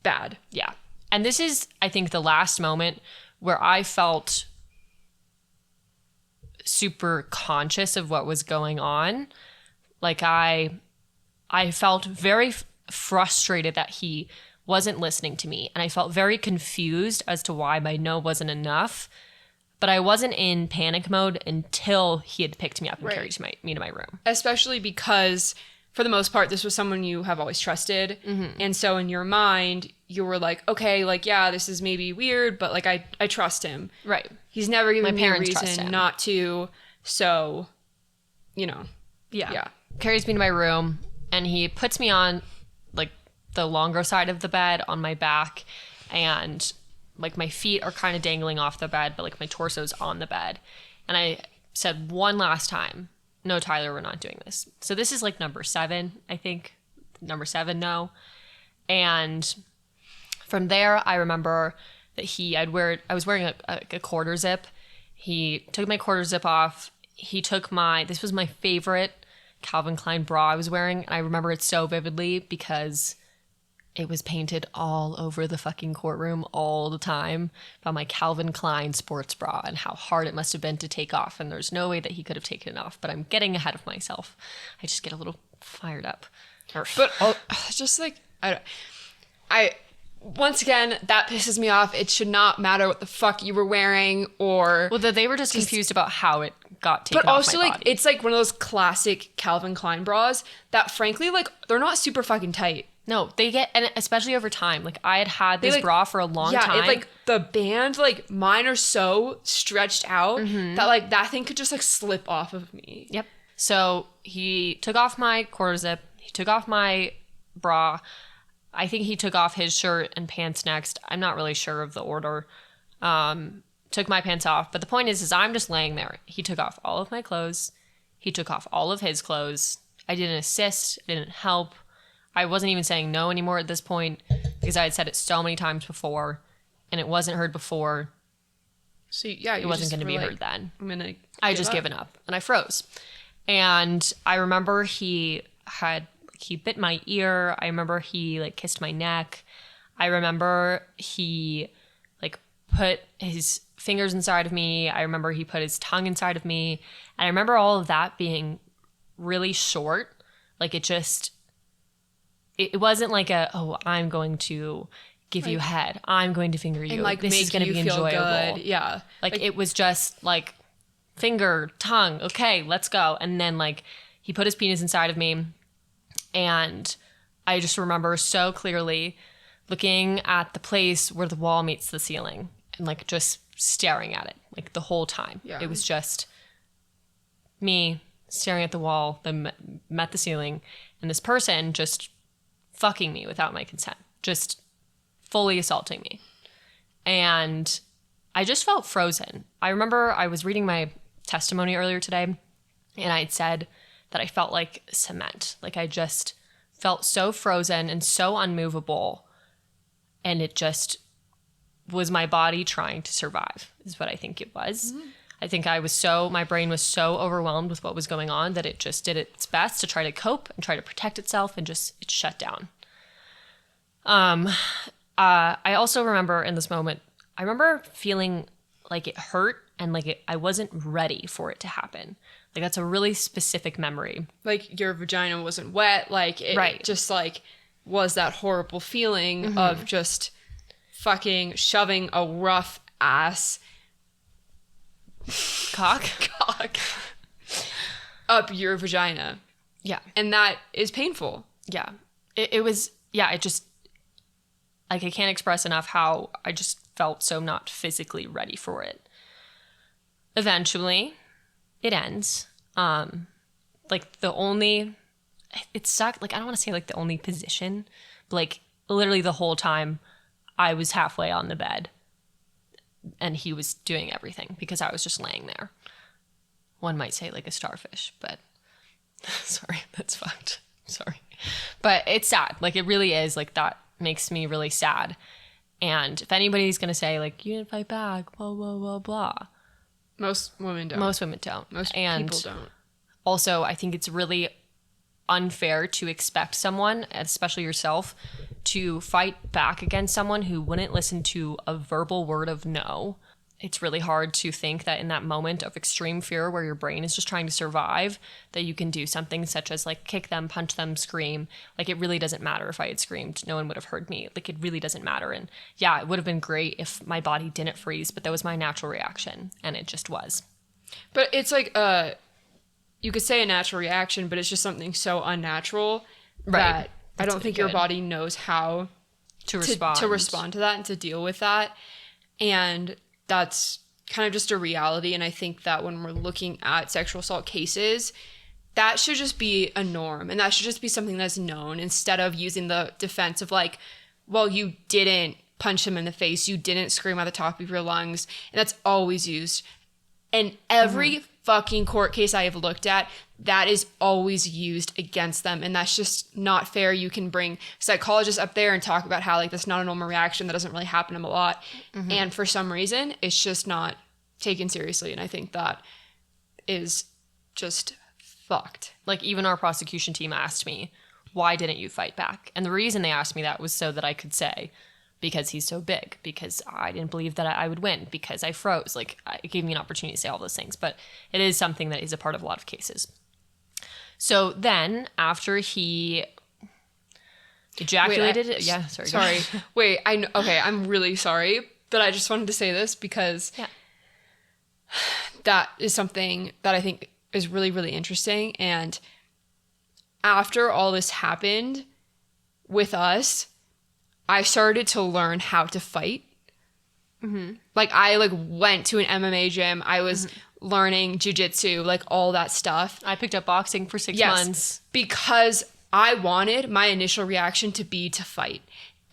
bad. Yeah. And this is, I think, the last moment where I felt super conscious of what was going on. Like I felt very frustrated that he wasn't listening to me. And I felt very confused as to why my no wasn't enough. But I wasn't in panic mode until he had picked me up and carried me to my room. Especially because, for the most part, this was someone you have always trusted. And so in your mind, you were like, okay, like, yeah, this is maybe weird, but like, I trust him. Right. He's never given me a reason not to. So, you know. Yeah. Carries me to my room, and he puts me on like the longer side of the bed on my back, and like my feet are kind of dangling off the bed, but like my torso's on the bed. And I said one last time, no, Tyler, we're not doing this. So this is like number 7, I think. Number 7, no. And from there, I remember that I was wearing a quarter zip. He took my quarter zip off. He took this was my favorite Calvin Klein bra I was wearing. And I remember it so vividly because it was painted all over the fucking courtroom all the time about my Calvin Klein sports bra and how hard it must have been to take off. And there's no way that he could have taken it off, but I'm getting ahead of myself. I just get a little fired up. But just like, I once again, that pisses me off. It should not matter what the fuck you were wearing or... Well, they were just confused about how it got taken off my body. But also, like, it's like one of those classic Calvin Klein bras that, frankly, like, they're not super fucking tight. No, they get, and especially over time, like I had this bra for a long time. Yeah, like the band, like mine are so stretched out that like that thing could just like slip off of me. Yep. So he took off my quarter zip. He took off my bra. I think he took off his shirt and pants next. I'm not really sure of the order. Took my pants off. But the point is I'm just laying there. He took off all of my clothes. He took off all of his clothes. I didn't assist, I didn't help. I wasn't even saying no anymore at this point because I had said it so many times before and it wasn't heard before. So yeah, it wasn't going to be heard then. I just given up and I froze. And I remember he bit my ear. I remember he like kissed my neck. I remember he like put his fingers inside of me. I remember he put his tongue inside of me. And I remember all of that being really short. Like it wasn't like I'm going to give you head. I'm going to finger you. And like this is going to be enjoyable. Good. Yeah. Like it was just like finger, tongue. Okay, let's go. And then like he put his penis inside of me. And I just remember so clearly looking at the place where the wall meets the ceiling and like just staring at it like the whole time. Yeah. It was just me staring at the wall, then met the ceiling, and this person just fucking me without my consent, just fully assaulting me. And I just felt frozen. I remember I was reading my testimony earlier today and I'd said that I felt like cement. Like I just felt so frozen and so unmovable. And it just was my body trying to survive is what I think it was. Mm-hmm. I think my brain was so overwhelmed with what was going on that it just did its best to try to cope and try to protect itself and just it shut down. I also remember in this moment, I remember feeling like it hurt and like I wasn't ready for it to happen. Like that's a really specific memory. Like your vagina wasn't wet. Like it just like was that horrible feeling of just fucking shoving a rough ass cock up your vagina. Yeah. And that is painful. Yeah. It was, yeah, it just, like I can't express enough how I just felt so not physically ready for it. Eventually, it ends. Like it sucked. Like I don't want to say like the only position, but like literally the whole time I was halfway on the bed and he was doing everything because I was just laying there. One might say like a starfish, but sorry, that's fucked. Sorry. But it's sad. Like it really is. Like that makes me really sad. And if anybody's going to say like, you didn't fight back, blah, blah, blah, blah. Most women don't. Most women don't. Most people don't. Also, I think it's really unfair to expect someone, especially yourself, to fight back against someone who wouldn't listen to a verbal word of no. It's really hard to think that in that moment of extreme fear where your brain is just trying to survive, that you can do something such as like kick them, punch them, scream. Like it really doesn't matter if I had screamed. No one would have heard me. Like it really doesn't matter. And yeah, it would have been great if my body didn't freeze, but that was my natural reaction and it just was. But it's like, you could say a natural reaction, but it's just something so unnatural that I don't think your body knows how to respond to that and to deal with that. And that's kind of just a reality. And I think that when we're looking at sexual assault cases, that should just be a norm. And that should just be something that's known instead of using the defense of like, well, you didn't punch him in the face. You didn't scream at the top of your lungs. And that's always used. And every fucking court case I have looked at, that is always used against them. And that's just not fair. You can bring psychologists up there and talk about how like that's not a normal reaction. That doesn't really happen to them a lot. Mm-hmm. And for some reason, it's just not taken seriously. And I think that is just fucked. Like even our prosecution team asked me, why didn't you fight back? And the reason they asked me that was so that I could say, because he's so big, because I didn't believe that I would win, because I froze. Like it gave me an opportunity to say all those things, but it is something that is a part of a lot of cases. So then after he ejaculated, sorry. Wait, okay, I'm really sorry, but I just wanted to say this because that is something that I think is really, really interesting. And after all this happened with us, I started to learn how to fight. Mm-hmm. Like I went to an MMA gym. I was learning jiu-jitsu, like all that stuff. I picked up boxing for 6 months. Because I wanted my initial reaction to be to fight.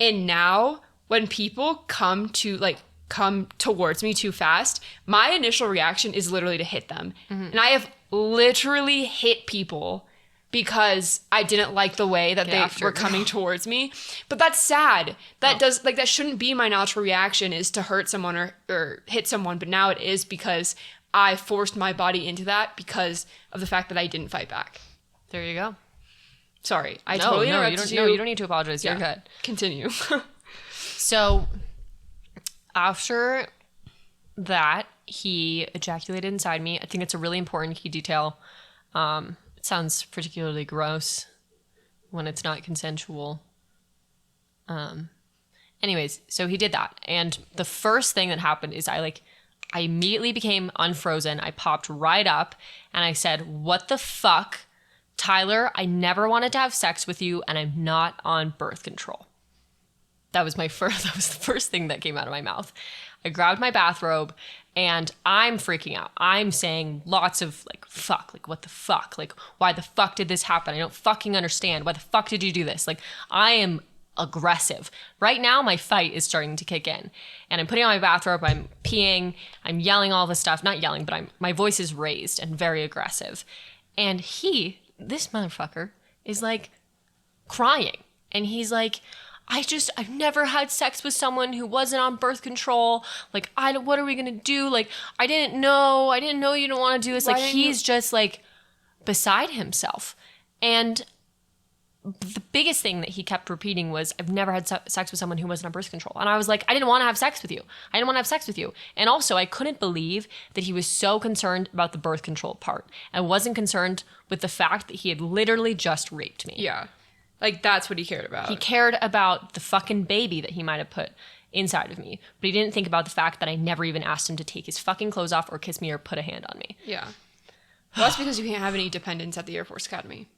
And now when people come towards me too fast, my initial reaction is literally to hit them. Mm-hmm. And I have literally hit people because I didn't like the way that they were coming towards me. But that's sad. That shouldn't be my natural reaction, is to hurt someone or hit someone. But now it is, because I forced my body into that because of the fact that I didn't fight back. There you go. Sorry. I totally interrupted you. No, you don't need to apologize. You're good. Continue. So after that, he ejaculated inside me. I think it's a really important key detail. It sounds particularly gross when it's not consensual. Anyways, so he did that. And the first thing that happened is I immediately became unfrozen. I popped right up and I said, "What the fuck? Tyler, I never wanted to have sex with you, and I'm not on birth control." That was the first thing that came out of my mouth. I grabbed my bathrobe and I'm freaking out. I'm saying lots of fuck, what the fuck? Why the fuck did this happen? I don't fucking understand. Why the fuck did you do this? I am aggressive. Right now, my fight is starting to kick in. And I'm putting on my bathrobe, I'm peeing, I'm yelling all this stuff. Not yelling, but my voice is raised and very aggressive. And this motherfucker is crying. And he's like, I've never had sex with someone who wasn't on birth control. What are we gonna do? I didn't know you didn't want to do this. He's just beside himself. And the biggest thing that he kept repeating was, "I've never had sex with someone who wasn't on birth control." And I was like, I didn't want to have sex with you. And also, I couldn't believe that he was so concerned about the birth control part. I wasn't concerned with the fact that he had literally just raped me. Yeah. That's what he cared about. He cared about the fucking baby that he might have put inside of me. But he didn't think about the fact that I never even asked him to take his fucking clothes off or kiss me or put a hand on me. Yeah. Well, that's because you can't have any dependents at the Air Force Academy.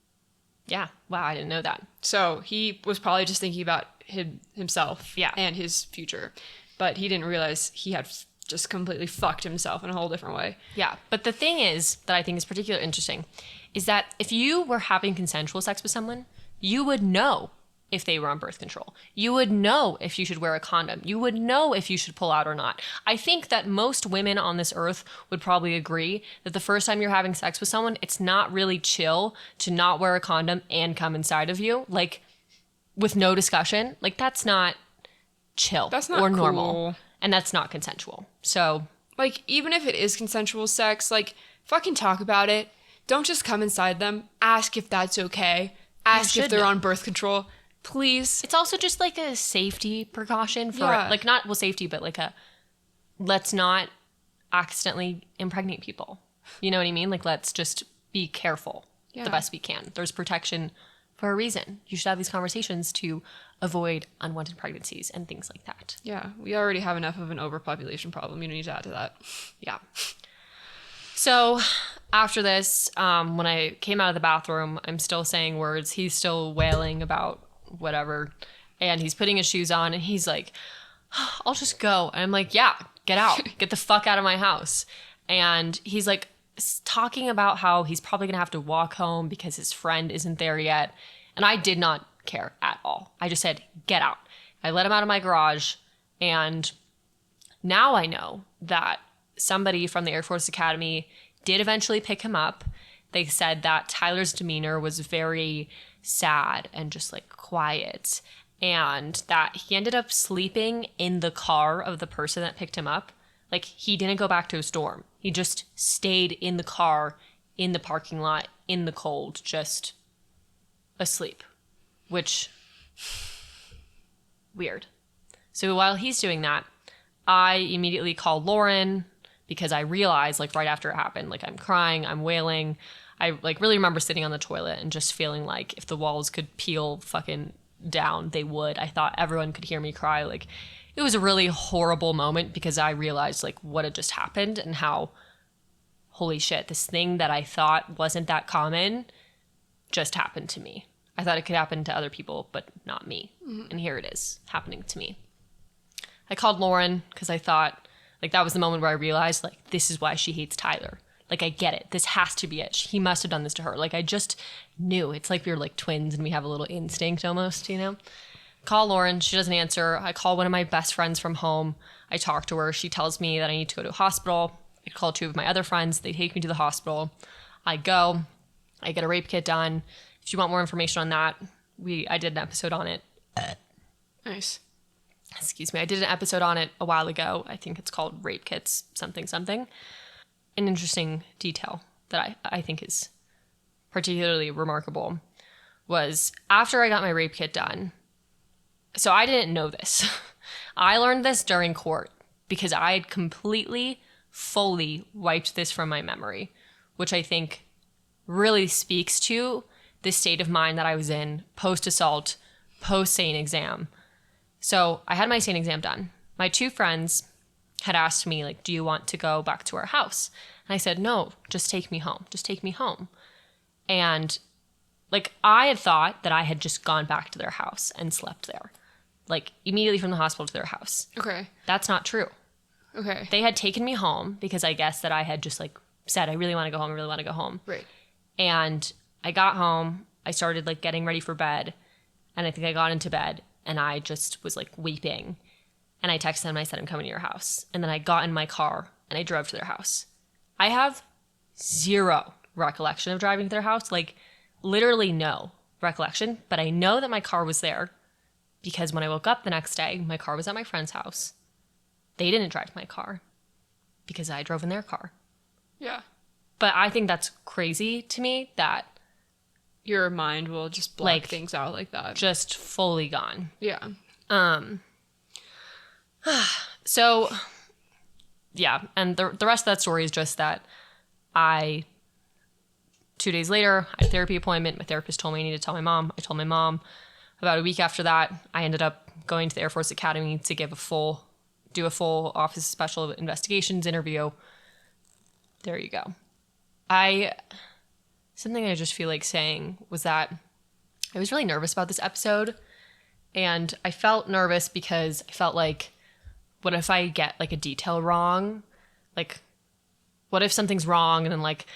Yeah. Wow, I didn't know that. So he was probably just thinking about himself and his future. But he didn't realize he had just completely fucked himself in a whole different way. Yeah. But the thing is that I think is particularly interesting is that if you were having consensual sex with someone, you would know if they were on birth control. You would know if you should wear a condom. You would know if you should pull out or not. I think that most women on this earth would probably agree that the first time you're having sex with someone, it's not really chill to not wear a condom and come inside of you, with no discussion. That's not chill. That's not or cool. normal. And that's not consensual. So, even if it is consensual sex, fucking talk about it. Don't just come inside them. Ask if that's okay. Ask if they're on birth control. Please. It's also just a safety precaution for not safety, but let's not accidentally impregnate people. You know what I mean? Let's just be careful the best we can. There's protection for a reason. You should have these conversations to avoid unwanted pregnancies and things like that. Yeah, we already have enough of an overpopulation problem. You don't need to add to that. Yeah. So after this, when I came out of the bathroom, I'm still saying words. He's still wailing about whatever. And he's putting his shoes on and he's like, "I'll just go." And I'm like, "Yeah, get out. Get the fuck out of my house." And he's talking about how he's probably going to have to walk home because his friend isn't there yet. And I did not care at all. I just said, "Get out." I let him out of my garage. And now I know that somebody from the Air Force Academy did eventually pick him up. They said that Tyler's demeanor was very sad and just quiet, and that he ended up sleeping in the car of the person that picked him up. He didn't go back to his dorm. He just stayed in the car, in the parking lot, in the cold, just asleep, which weird. So while he's doing that, I immediately called Lauren, because I realized right after it happened, I'm crying, I'm wailing. I really remember sitting on the toilet and just feeling if the walls could peel fucking down, they would. I thought everyone could hear me cry. It was a really horrible moment because I realized what had just happened and how, holy shit, this thing that I thought wasn't that common just happened to me. I thought it could happen to other people, but not me. Mm-hmm. And here it is happening to me. I called Lauren because I thought, that was the moment where I realized, this is why she hates Tyler. I get it. This has to be it. He must have done this to her. I just knew. It's we were twins and we have a little instinct almost, Call Lauren. She doesn't answer. I call one of my best friends from home. I talk to her. She tells me that I need to go to a hospital. I call two of my other friends. They take me to the hospital. I go. I get a rape kit done. If you want more information on that, I did an episode on it. Nice. Excuse me. I did an episode on it a while ago. I think it's called Rape Kits something something. An interesting detail that I think is particularly remarkable was after I got my rape kit done. So I didn't know this. I learned this during court because I had completely, fully wiped this from my memory, which I think really speaks to the state of mind that I was in post-assault, post-SANE exam. So I had my SANE exam done. My 2 friends had asked me, like, do you want to go back to our house? And I said, no, just take me home. Just take me home. And, like, I had thought that I had just gone back to their house and slept there. Like, immediately from the hospital to their house. Okay. That's not true. Okay. They had taken me home because I guess that I had just, like, said, I really want to go home. I really want to go home. Right. And I got home. I started, like, getting ready for bed. And I think I got into bed. And I just was like weeping. And I texted them and I said, I'm coming to your house. And then I got in my car and I drove to their house. I have 0 recollection of driving to their house. Like literally no recollection. But I know that my car was there because when I woke up the next day, my car was at my friend's house. They didn't drive my car because I drove in their car. Yeah. But I think that's crazy to me that Your mind will just black things out like that. just fully gone. Yeah. So, yeah, and the rest of that story is just that 2 days later, I had a therapy appointment. My therapist told me I needed to tell my mom. I told my mom. About a week after that, I ended up going to the Air Force Academy to do a full Office of Special Investigations interview. There you go. Something I just feel like saying was that I was really nervous about this episode. And I felt nervous because I felt like, what if I get like a detail wrong? Like, what if something's wrong and then like,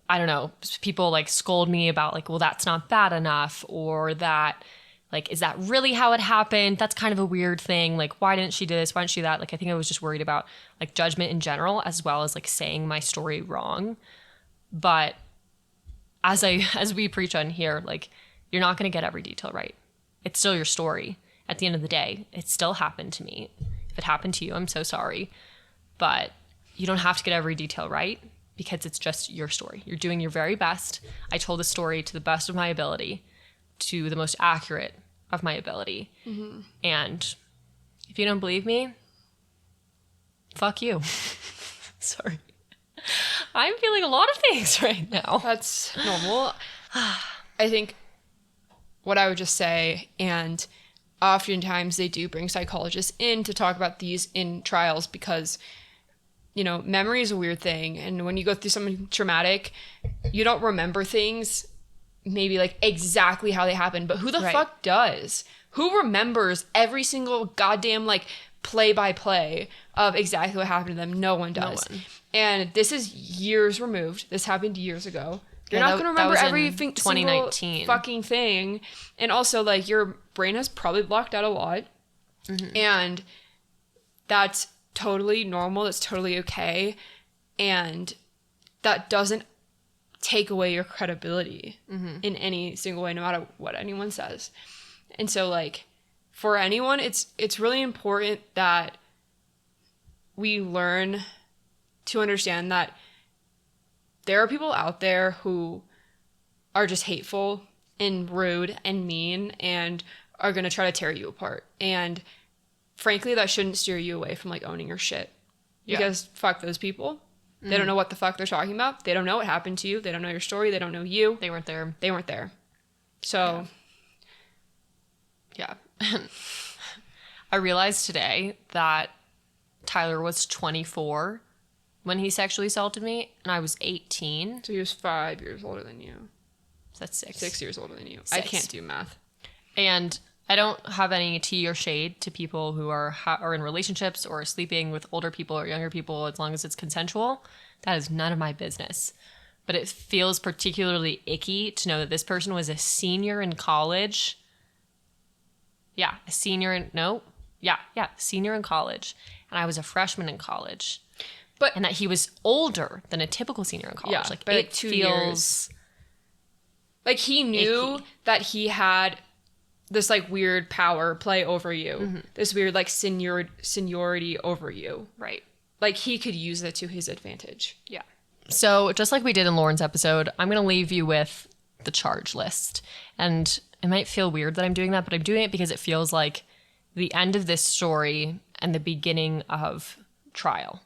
I don't know, people like scold me about like, well, that's not bad enough, or that like, is that really how it happened? That's kind of a weird thing. Like, why didn't she do this? Why didn't she do that? Like, I think I was just worried about like judgment in general, as well as like saying my story wrong. But as we preach on here, like, you're not going to get every detail right. It's still your story. At the end of the day, it still happened to me. If it happened to you, I'm so sorry. But you don't have to get every detail right because it's just your story. You're doing your very best. I told the story to the best of my ability, to the most accurate of my ability. Mm-hmm. And if you don't believe me, fuck you. Sorry. I'm feeling a lot of things right now. That's normal. I think what I would just say, and oftentimes they do bring psychologists in to talk about these in trials because, you know, memory is a weird thing. And when you go through something traumatic, you don't remember things maybe like exactly how they happened, but who the fuck does? Who remembers every single goddamn like play by play of exactly what happened to them? No one does. No one. And this is years removed. This happened years ago. You're not going to remember every 2019 fucking thing. And also, like, your brain has probably blocked out a lot. Mm-hmm. And that's totally normal. That's totally okay. And that doesn't take away your credibility in any single way, no matter what anyone says. And so, like, for anyone, it's really important that we learn to understand that there are people out there who are just hateful and rude and mean and are going to try to tear you apart. And frankly, that shouldn't steer you away from like owning your shit. Because fuck those people. Mm-hmm. They don't know what the fuck they're talking about. They don't know what happened to you. They don't know your story. They don't know you. They weren't there. They weren't there. So, yeah. I realized today that Tyler was 24 when he sexually assaulted me, and I was 18. So he was 5 years older than you. So that's 6. 6 years older than you. 6. I can't do math. And I don't have any tea or shade to people who are in relationships or sleeping with older people or younger people as long as it's consensual. That is none of my business. But it feels particularly icky to know that this person was a senior in college. Yeah, senior in college. And I was a freshman in college. And that he was older than a typical senior in college. Yeah, like by it like 2 feels years. Like, he knew that he had this, like, weird power play over you. This weird, like, seniority over you. Right. Like, he could use it to his advantage. Yeah. So just like we did in Lauren's episode, I'm going to leave you with the charge list. And it might feel weird that I'm doing that, but I'm doing it because it feels like the end of this story and the beginning of trial.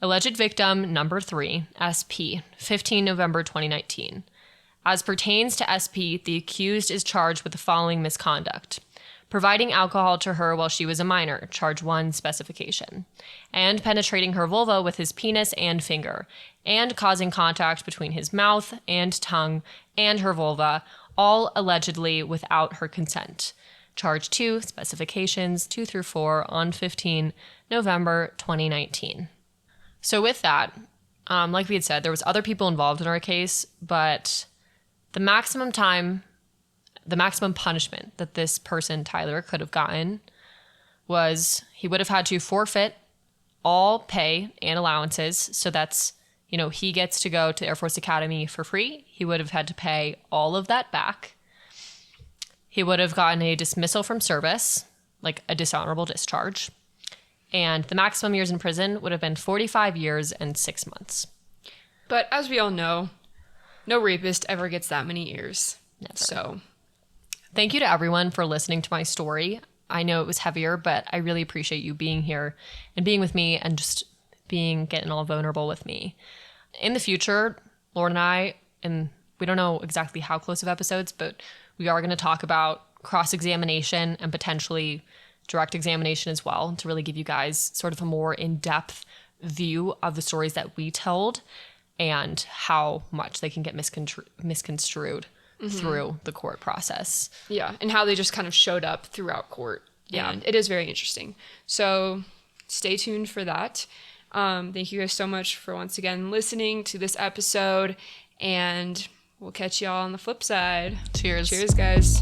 Alleged victim number 3, SP, 15 November 2019. As pertains to SP, the accused is charged with the following misconduct: providing alcohol to her while she was a minor, charge 1 specification, and penetrating her vulva with his penis and finger, and causing contact between his mouth and tongue and her vulva, all allegedly without her consent. Charge 2 specifications 2 through 4 on 15 November 2019. So with that, like we had said, there was other people involved in our case, but the maximum punishment that this person, Tyler, could have gotten was he would have had to forfeit all pay and allowances. So that's, he gets to go to Air Force Academy for free. He would have had to pay all of that back. He would have gotten a dismissal from service, like a dishonorable discharge. And the maximum years in prison would have been 45 years and 6 months. But as we all know, no rapist ever gets that many years. Never. So thank you to everyone for listening to my story. I know it was heavier, but I really appreciate you being here and being with me and just getting all vulnerable with me. In the future, Lauren and I, and we don't know exactly how close of episodes, but we are going to talk about cross-examination and potentially direct examination as well, to really give you guys sort of a more in-depth view of the stories that we told and how much they can get misconstrued through the court process. yeah, and how they just kind of showed up throughout court. Yeah. And it is very interesting. So stay tuned for that. Thank you guys so much for once again listening to this episode, and we'll catch y'all on the flip side. Cheers. Cheers, guys.